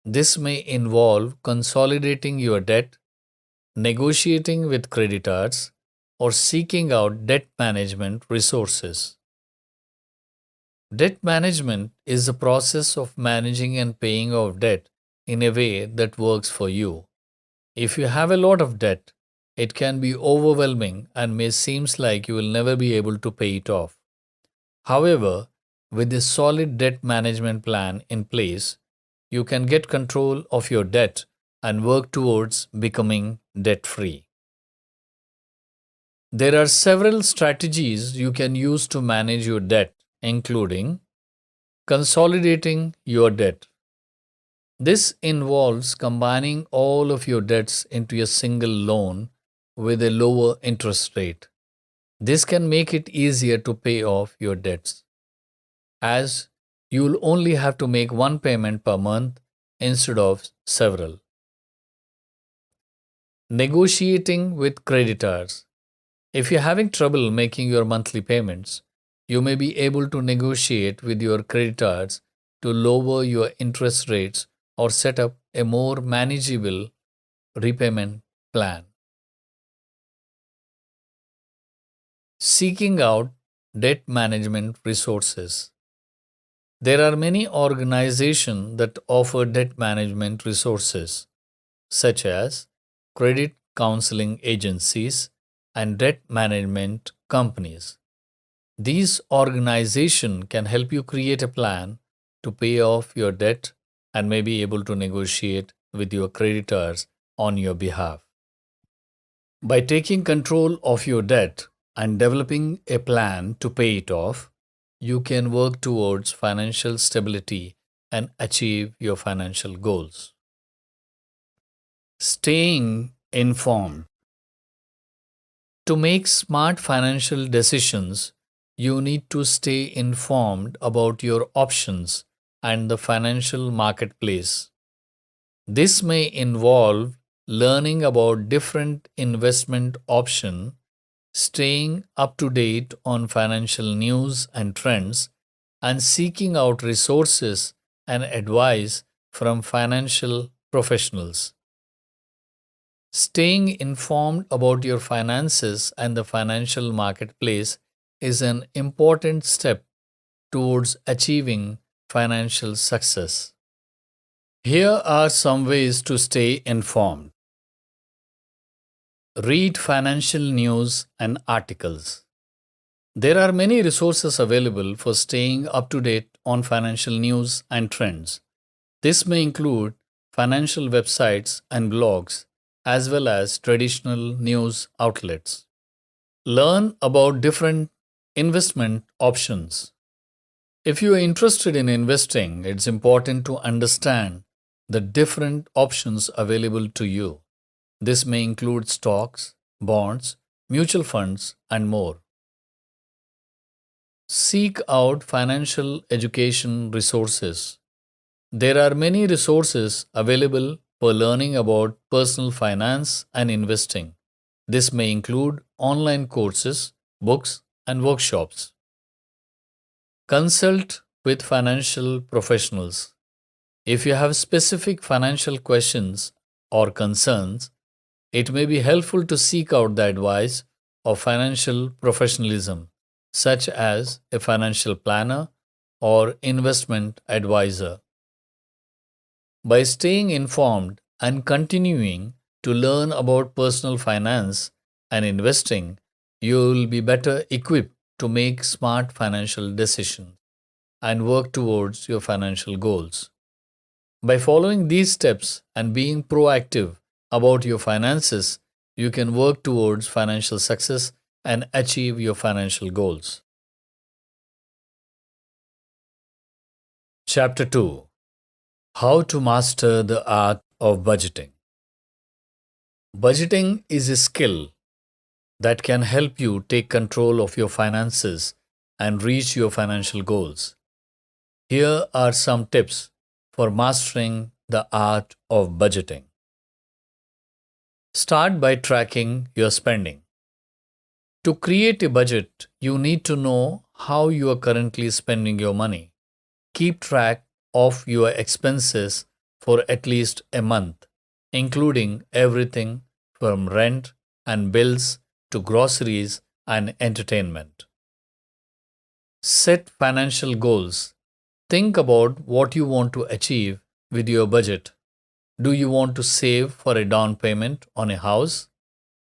This may involve consolidating your debt, negotiating with creditors, or seeking out debt management resources. Debt management is the process of managing and paying off debt in a way that works for you. If you have a lot of debt, it can be overwhelming and may seem like you will never be able to pay it off. However, with a solid debt management plan in place, you can get control of your debt and work towards becoming debt free. There are several strategies you can use to manage your debt, including consolidating your debt. This involves combining all of your debts into a single loan with a lower interest rate. This can make it easier to pay off your debts, as you'll only have to make one payment per month instead of several. Negotiating with creditors. If you're having trouble making your monthly payments, you may be able to negotiate with your creditors to lower your interest rates or set up a more manageable repayment plan. Seeking out debt management resources. There are many organizations that offer debt management resources, such as credit counseling agencies and debt management companies. These organizations can help you create a plan to pay off your debt and may be able to negotiate with your creditors on your behalf. By taking control of your debt and developing a plan to pay it off, you can work towards financial stability and achieve your financial goals. Staying informed. To make smart financial decisions, you need to stay informed about your options and the financial marketplace. This may involve learning about different investment options, staying up to date on financial news and trends, and seeking out resources and advice from financial professionals. Staying informed about your finances and the financial marketplace is an important step towards achieving financial success. Here are some ways to stay informed. Read financial news and articles. There are many resources available for staying up to date on financial news and trends. This may include financial websites and blogs, as well as traditional news outlets. Learn about different investment options. If you are interested in investing, it's important to understand the different options available to you. This may include stocks, bonds, mutual funds, and more. Seek out financial education resources. There are many resources available for learning about personal finance and investing. This may include online courses, books, and workshops. Consult with financial professionals. If you have specific financial questions or concerns, it may be helpful to seek out the advice of financial professionalism, such as a financial planner or investment advisor. By staying informed and continuing to learn about personal finance and investing, you will be better equipped to make smart financial decisions and work towards your financial goals. By following these steps and being proactive about your finances, you can work towards financial success and achieve your financial goals. Chapter 2: How to Master the Art of Budgeting. Budgeting is a skill that can help you take control of your finances and reach your financial goals. Here are some tips for mastering the art of budgeting. Start by tracking your spending. To create a budget, you need to know how you are currently spending your money. Keep track of your expenses for at least a month, including everything from rent and bills to groceries and entertainment. Set financial goals. Think about what you want to achieve with your budget. Do you want to save for a down payment on a house,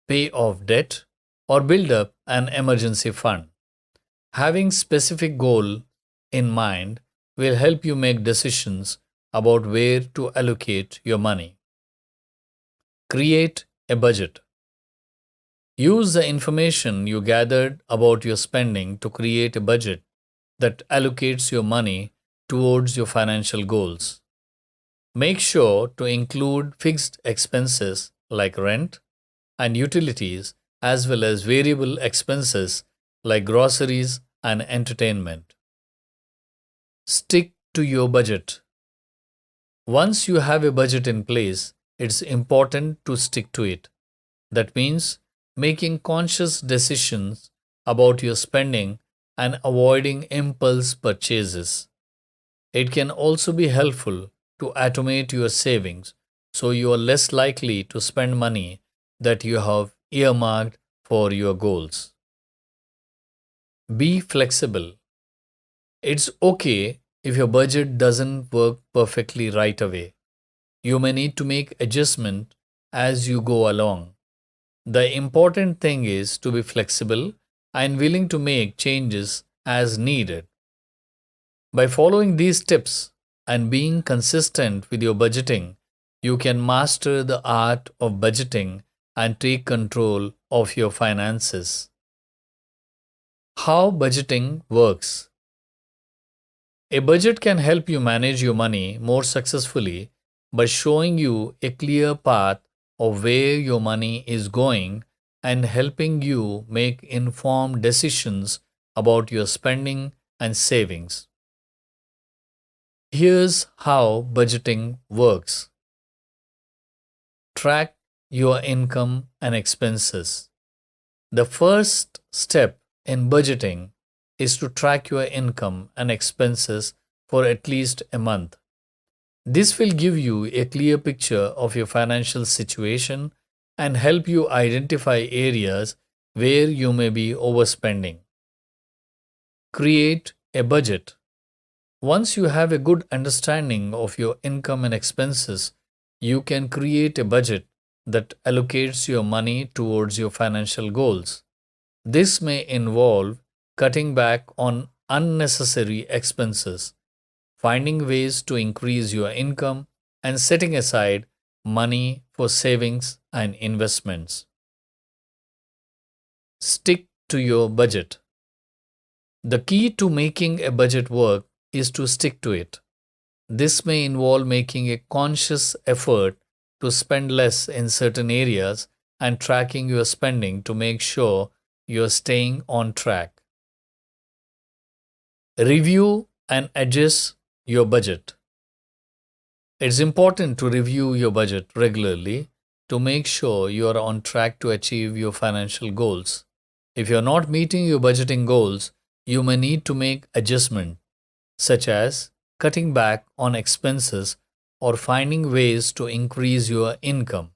pay off debt, or build up an emergency fund? Having specific goal in mind will help you make decisions about where to allocate your money. Create a budget. Use the information you gathered about your spending to create a budget that allocates your money towards your financial goals. Make sure to include fixed expenses like rent and utilities, as well as variable expenses like groceries and entertainment. Stick to your budget. Once you have a budget in place, it's important to stick to it. That means making conscious decisions about your spending and avoiding impulse purchases. It can also be helpful to automate your savings so you are less likely to spend money that you have earmarked for your goals. Be flexible. It's okay if your budget doesn't work perfectly right away. You may need to make adjustment as you go along. The important thing is to be flexible and willing to make changes as needed. By following these tips and being consistent with your budgeting, you can master the art of budgeting and take control of your finances. How budgeting works. A budget can help you manage your money more successfully by showing you a clear path of where your money is going and helping you make informed decisions about your spending and savings. Here's how budgeting works. Track your income and expenses. The first step in budgeting is to track your income and expenses for at least a month. This will give you a clear picture of your financial situation and help you identify areas where you may be overspending. Create a budget. Once you have a good understanding of your income and expenses, you can create a budget that allocates your money towards your financial goals. This may involve cutting back on unnecessary expenses, finding ways to increase your income, and setting aside money for savings and investments. Stick to your budget. The key to making a budget work is to stick to it. This may involve making a conscious effort to spend less in certain areas and tracking your spending to make sure you're staying on track. Review and adjust your budget. It's important to review your budget regularly to make sure you are on track to achieve your financial goals. If you're not meeting your budgeting goals, you may need to make adjustments, such as cutting back on expenses or finding ways to increase your income.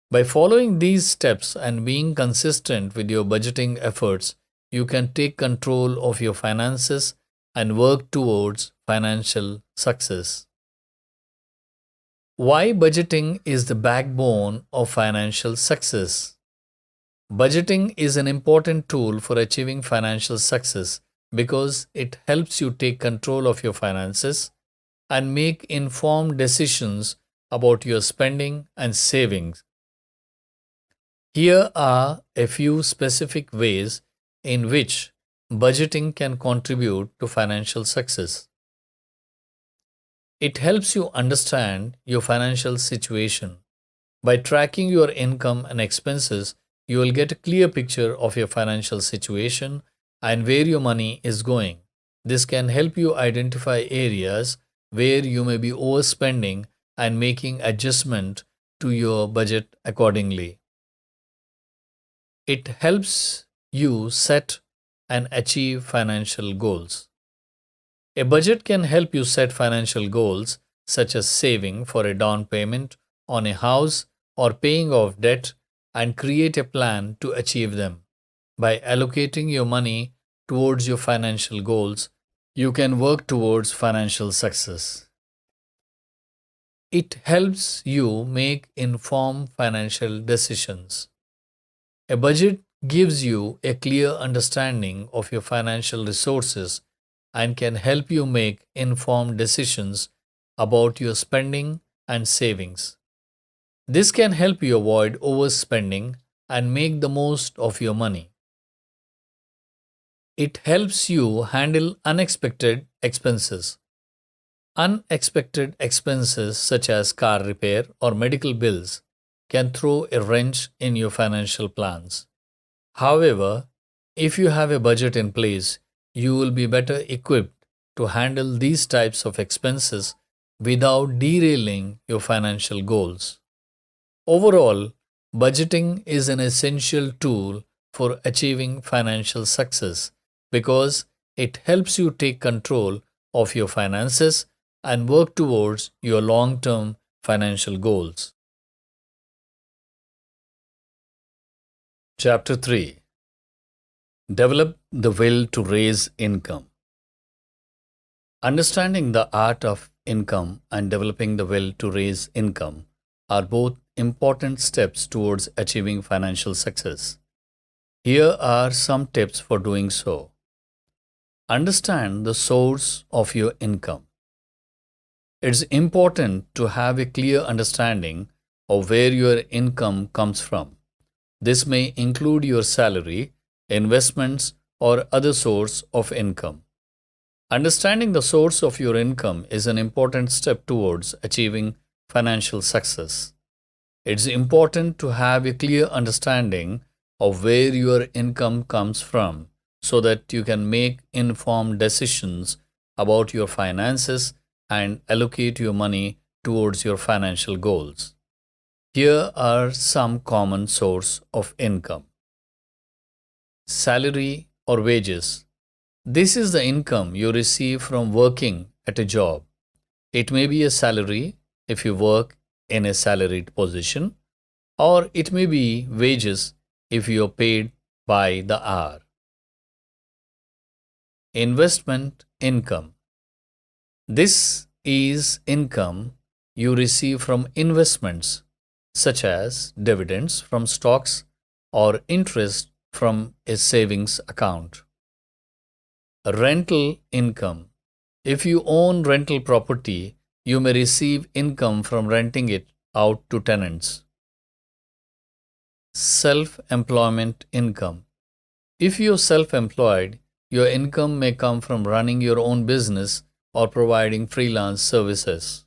By following these steps and being consistent with your budgeting efforts, you can take control of your finances and work towards financial success. Why budgeting is the backbone of financial success? Budgeting is an important tool for achieving financial success because it helps you take control of your finances and make informed decisions about your spending and savings. Here are a few specific ways in which budgeting can contribute to financial success. It helps you understand your financial situation. By tracking your income and expenses, you will get a clear picture of your financial situation and where your money is going. This can help you identify areas where you may be overspending and making adjustment to your budget accordingly. It helps you set and achieve financial goals. A budget can help you set financial goals such as saving for a down payment on a house or paying off debt and create a plan to achieve them. By allocating your money towards your financial goals, you can work towards financial success. It helps you make informed financial decisions. A budget gives you a clear understanding of your financial resources and can help you make informed decisions about your spending and savings. This can help you avoid overspending and make the most of your money. It helps you handle unexpected expenses. Unexpected expenses such as car repair or medical bills can throw a wrench in your financial plans. However, if you have a budget in place, you will be better equipped to handle these types of expenses without derailing your financial goals. Overall, budgeting is an essential tool for achieving financial success because it helps you take control of your finances and work towards your long term financial goals. Chapter 3: Develop the will to raise income. Understanding the art of income and developing the will to raise income are both important steps towards achieving financial success. Here are some tips for doing so. Understand the source of your income. It's important to have a clear understanding of where your income comes from. This may include your salary, investments, or other source of income. Understanding the source of your income is an important step towards achieving financial success. It's important to have a clear understanding of where your income comes from so that you can make informed decisions about your finances and allocate your money towards your financial goals. Here are some common sources of income. Salary or wages. This is the income you receive from working at a job. It may be a salary if you work in a salaried position, or it may be wages if you are paid by the hour. Investment income. This is income you receive from investments such as dividends from stocks or interest from a savings account. Rental income. If you own rental property, you may receive income from renting it out to tenants. Self-employment income. If you're self-employed, your income may come from running your own business or providing freelance services.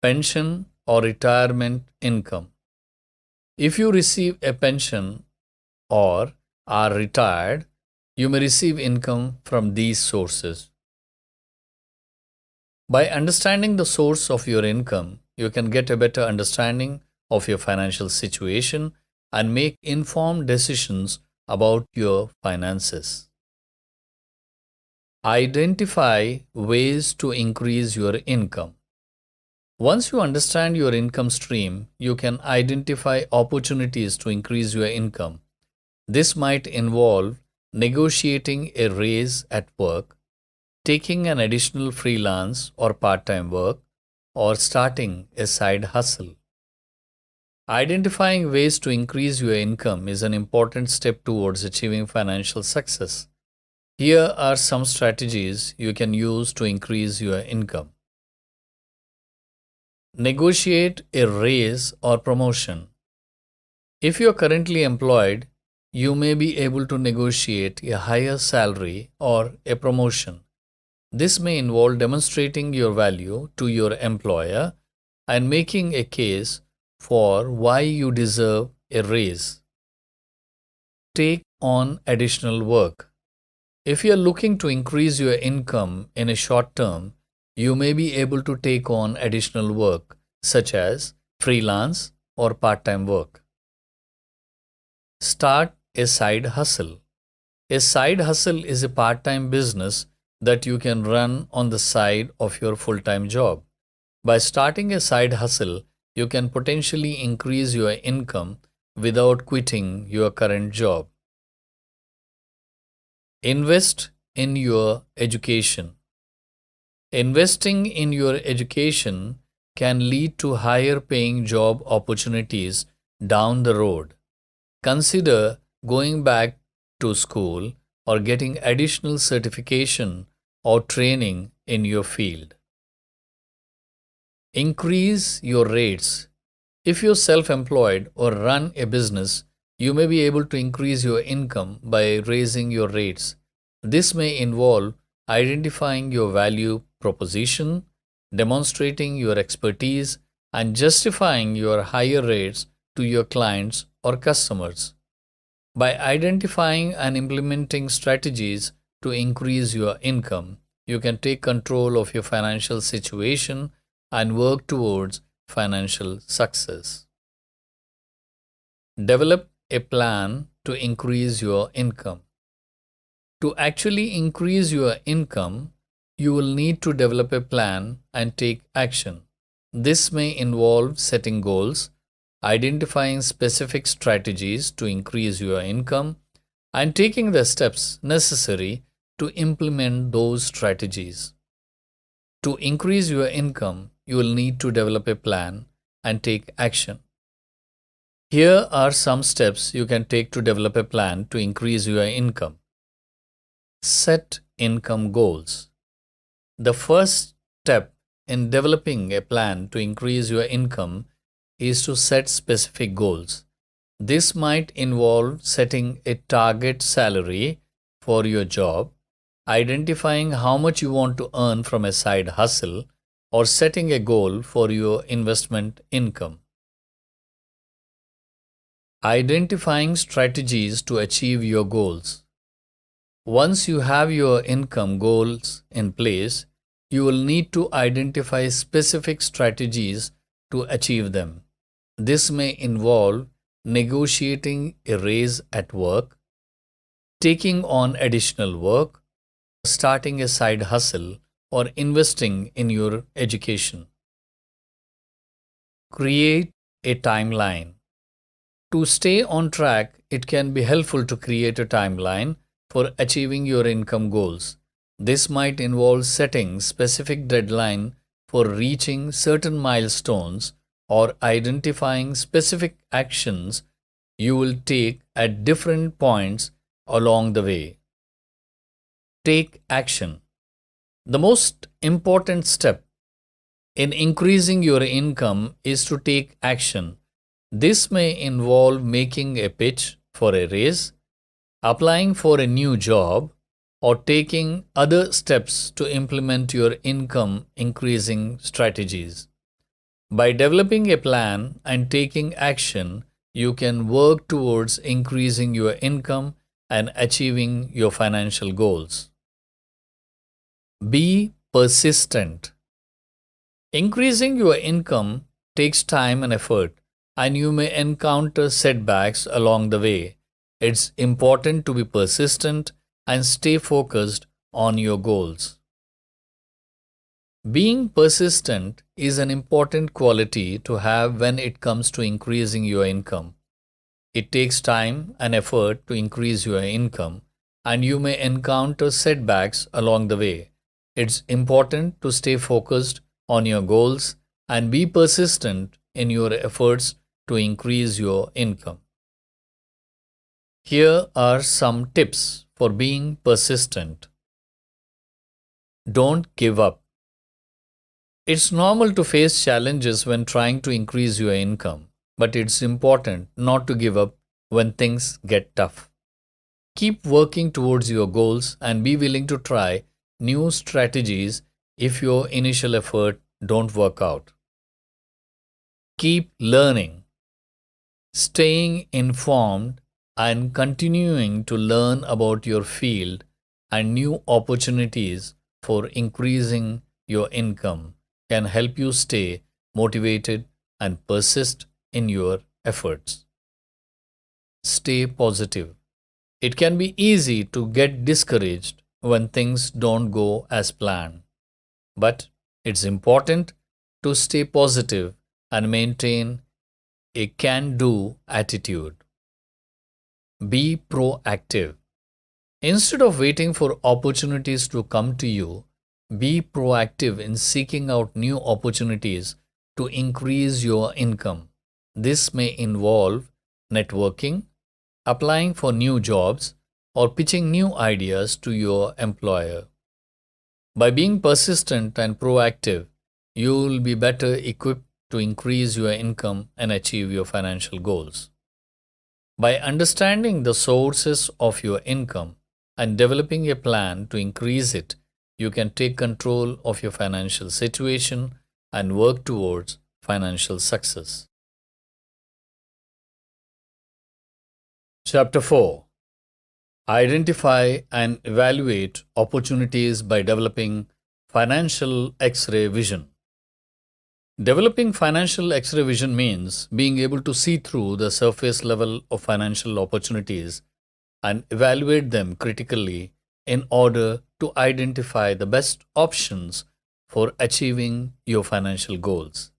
Pension or retirement income. If you receive a pension or are retired, You may receive income from these sources. By understanding the source of your income, you can get a better understanding of your financial situation and make informed decisions about your finances. Identify ways to increase your income. Once you understand your income stream, you can identify opportunities to increase your income. This might involve negotiating a raise at work, taking an additional freelance or part-time work, or starting a side hustle. Identifying ways to increase your income is an important step towards achieving financial success. Here are some strategies you can use to increase your income. Negotiate a raise or promotion. If you are currently employed, you may be able to negotiate a higher salary or a promotion. This may involve demonstrating your value to your employer and making a case for why you deserve a raise. Take on additional work. If you are looking to increase your income in a short term, you may be able to take on additional work such as freelance or part-time work. Start a side hustle. A side hustle is a part-time business that you can run on the side of your full-time job. By starting a side hustle, you can potentially increase your income without quitting your current job. Invest in your education. Investing in your education can lead to higher paying job opportunities down the road. Consider going back to school or getting additional certification or training in your field. Increase your rates. If you're self-employed or run a business, you may be able to increase your income by raising your rates. This may involve identifying your value proposition, demonstrating your expertise, and justifying your higher rates to your clients or customers. By identifying and implementing strategies to increase your income, you can take control of your financial situation and work towards financial success. Develop a plan to increase your income. To actually increase your income, you will need to develop a plan and take action. This may involve setting goals, identifying specific strategies to increase your income, and taking the steps necessary to implement those strategies. To increase your income, you will need to develop a plan and take action. Here are some steps you can take to develop a plan to increase your income. Set income goals. The first step in developing a plan to increase your income is to set specific goals. This might involve setting a target salary for your job, identifying how much you want to earn from a side hustle, or setting a goal for your investment income. Identifying strategies to achieve your goals. Once you have your income goals in place, you will need to identify specific strategies to achieve them. This may involve negotiating a raise at work, taking on additional work, starting a side hustle, or investing in your education. Create a timeline. To stay on track, it can be helpful to create a timeline for achieving your income goals. This might involve setting specific deadline for reaching certain milestones or identifying specific actions you will take at different points along the way. Take action. The most important step in increasing your income is to take action. This may involve making a pitch for a raise, applying for a new job, or taking other steps to implement your income increasing strategies. By developing a plan and taking action, you can work towards increasing your income and achieving your financial goals. Be persistent. Increasing your income takes time and effort, and you may encounter setbacks along the way. It's important to be persistent and stay focused on your goals. Being persistent is an important quality to have when it comes to increasing your income. It takes time and effort to increase your income, and you may encounter setbacks along the way. It's important to stay focused on your goals and be persistent in your efforts to increase your income. Here are some tips for being persistent. Don't give up. It's normal to face challenges when trying to increase your income, but it's important not to give up when things get tough. Keep working towards your goals and be willing to try new strategies if your initial effort don't work out. Keep learning. Staying informed and continuing to learn about your field and new opportunities for increasing your income can help you stay motivated and persist in your efforts. Stay positive. It can be easy to get discouraged when things don't go as planned, but it's important to stay positive and maintain a can-do attitude. Be proactive. Instead of waiting for opportunities to come to you, be proactive in seeking out new opportunities to increase your income. This may involve networking, applying for new jobs, or pitching new ideas to your employer. By being persistent and proactive, you will be better equipped to increase your income and achieve your financial goals. By understanding the sources of your income and developing a plan to increase it, you can take control of your financial situation and work towards financial success. Chapter 4. Identify and evaluate opportunities by developing financial X-ray vision. Developing financial X-ray vision means being able to see through the surface level of financial opportunities and evaluate them critically in order to identify the best options for achieving your financial goals.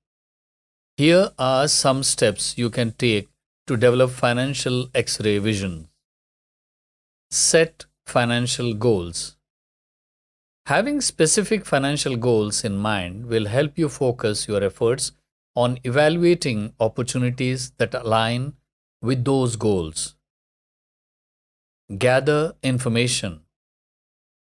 Here are some steps you can take to develop financial X-ray vision. Set financial goals. Having specific financial goals in mind will help you focus your efforts on evaluating opportunities that align with those goals. Gather information.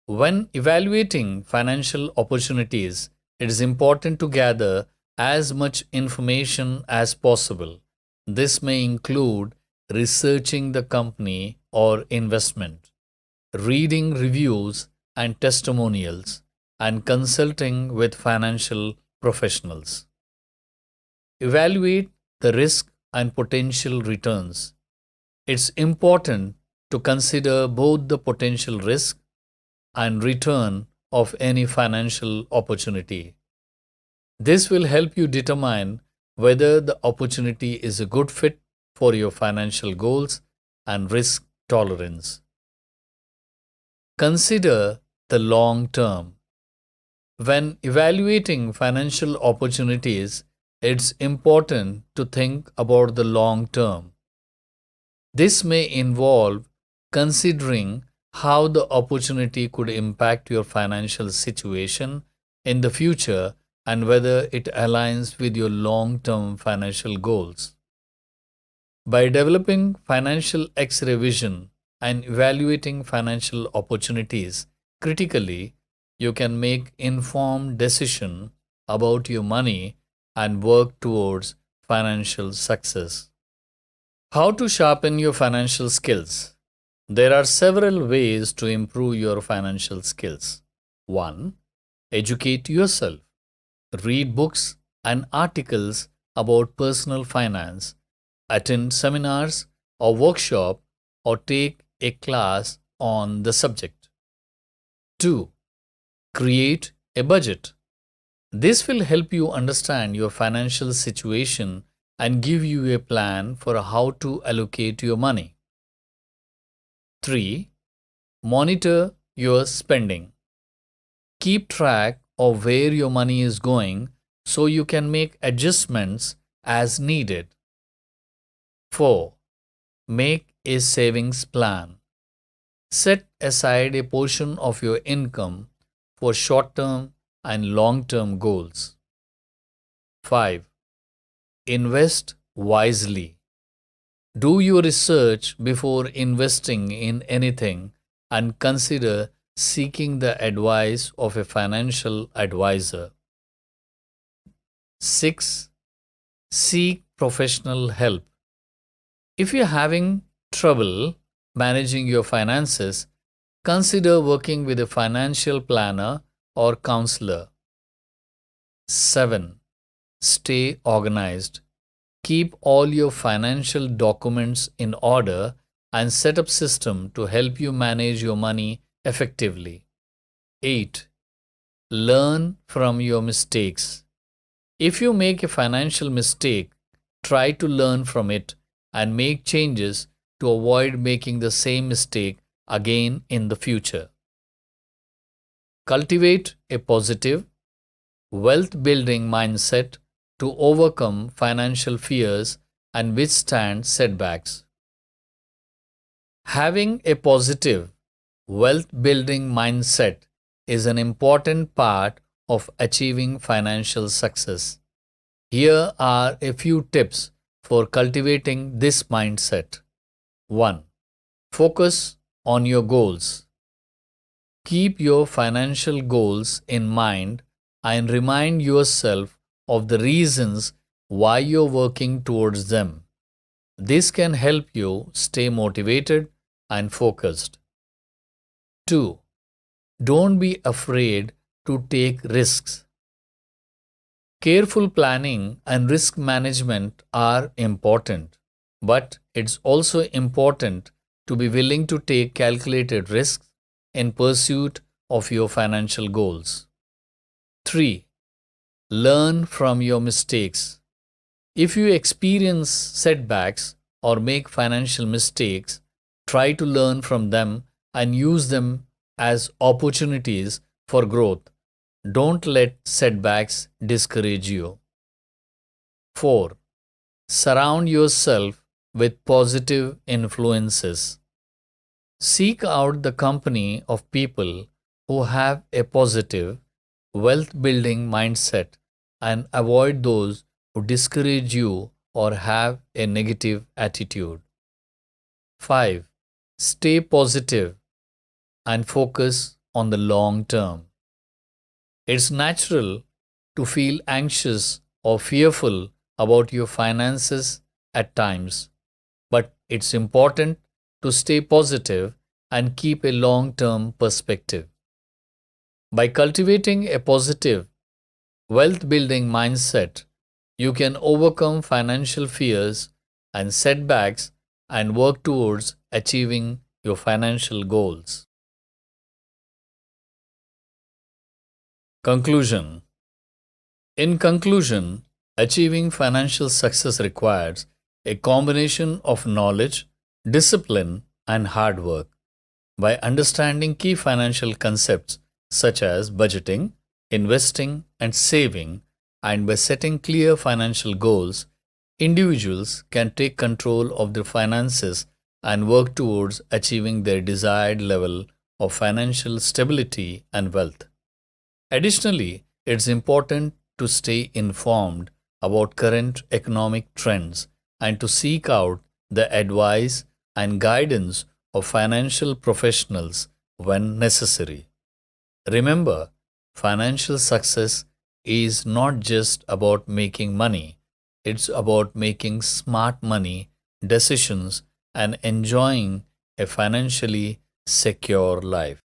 When evaluating financial opportunities, it is important to gather as much information as possible. This may include researching the company or investment, reading reviews and testimonials, and consulting with financial professionals. Evaluate the risk and potential returns. It's important to consider both the potential risk and return of any financial opportunity. This will help you determine whether the opportunity is a good fit for your financial goals and risk tolerance. Consider the long term. When evaluating financial opportunities, it's important to think about the long term. This may involve considering how the opportunity could impact your financial situation in the future and whether it aligns with your long-term financial goals. By developing financial X-ray vision and evaluating financial opportunities critically, you can make informed decisions about your money and work towards financial success. How to sharpen your financial skills? There are several ways to improve your financial skills. 1. Educate yourself. Read books and articles about personal finance, attend seminars or workshops, or take a class on the subject. 2. Create a budget. This will help you understand your financial situation and give you a plan for how to allocate your money. 3. Monitor your spending. Keep track of where your money is going so you can make adjustments as needed. 4. Make a savings plan. Set aside a portion of your income for short-term and long-term goals. 5. Invest wisely. Do your research before investing in anything and consider seeking the advice of a financial advisor. 6. Seek professional help. If you're having trouble managing your finances, consider working with a financial planner or counselor. 7. Stay organized. Keep all your financial documents in order and set up system to help you manage your money effectively. 8. Learn from your mistakes. If you make a financial mistake, try to learn from it and make changes to avoid making the same mistake again in the future. Cultivate a positive, wealth-building mindset to overcome financial fears and withstand setbacks. Having a positive, wealth-building mindset is an important part of achieving financial success. Here are a few tips for cultivating this mindset. 1. Focus on your goals. Keep your financial goals in mind and remind yourself of the reasons why you're working towards them. This can help you stay motivated and focused. 2. Don't be afraid to take risks. Careful planning and risk management are important, but it's also important to be willing to take calculated risks in pursuit of your financial goals. 3. Learn from your mistakes. If you experience setbacks or make financial mistakes, try to learn from them and use them as opportunities for growth. Don't let setbacks discourage you. 4. Surround yourself with positive influences. Seek out the company of people who have a positive, wealth-building mindset and avoid those who discourage you or have a negative attitude. 5. Stay positive and focus on the long term. It's natural to feel anxious or fearful about your finances at times, but it's important to stay positive and keep a long-term perspective. By cultivating a positive, wealth-building mindset, you can overcome financial fears and setbacks and work towards achieving your financial goals. Conclusion. In conclusion, achieving financial success requires a combination of knowledge, discipline, and hard work. By understanding key financial concepts such as budgeting, investing, and saving, and by setting clear financial goals, individuals can take control of their finances and work towards achieving their desired level of financial stability and wealth. Additionally, it's important to stay informed about current economic trends and to seek out the advice and guidance of financial professionals when necessary. Remember, financial success is not just about making money, it's about making smart money decisions and enjoying a financially secure life.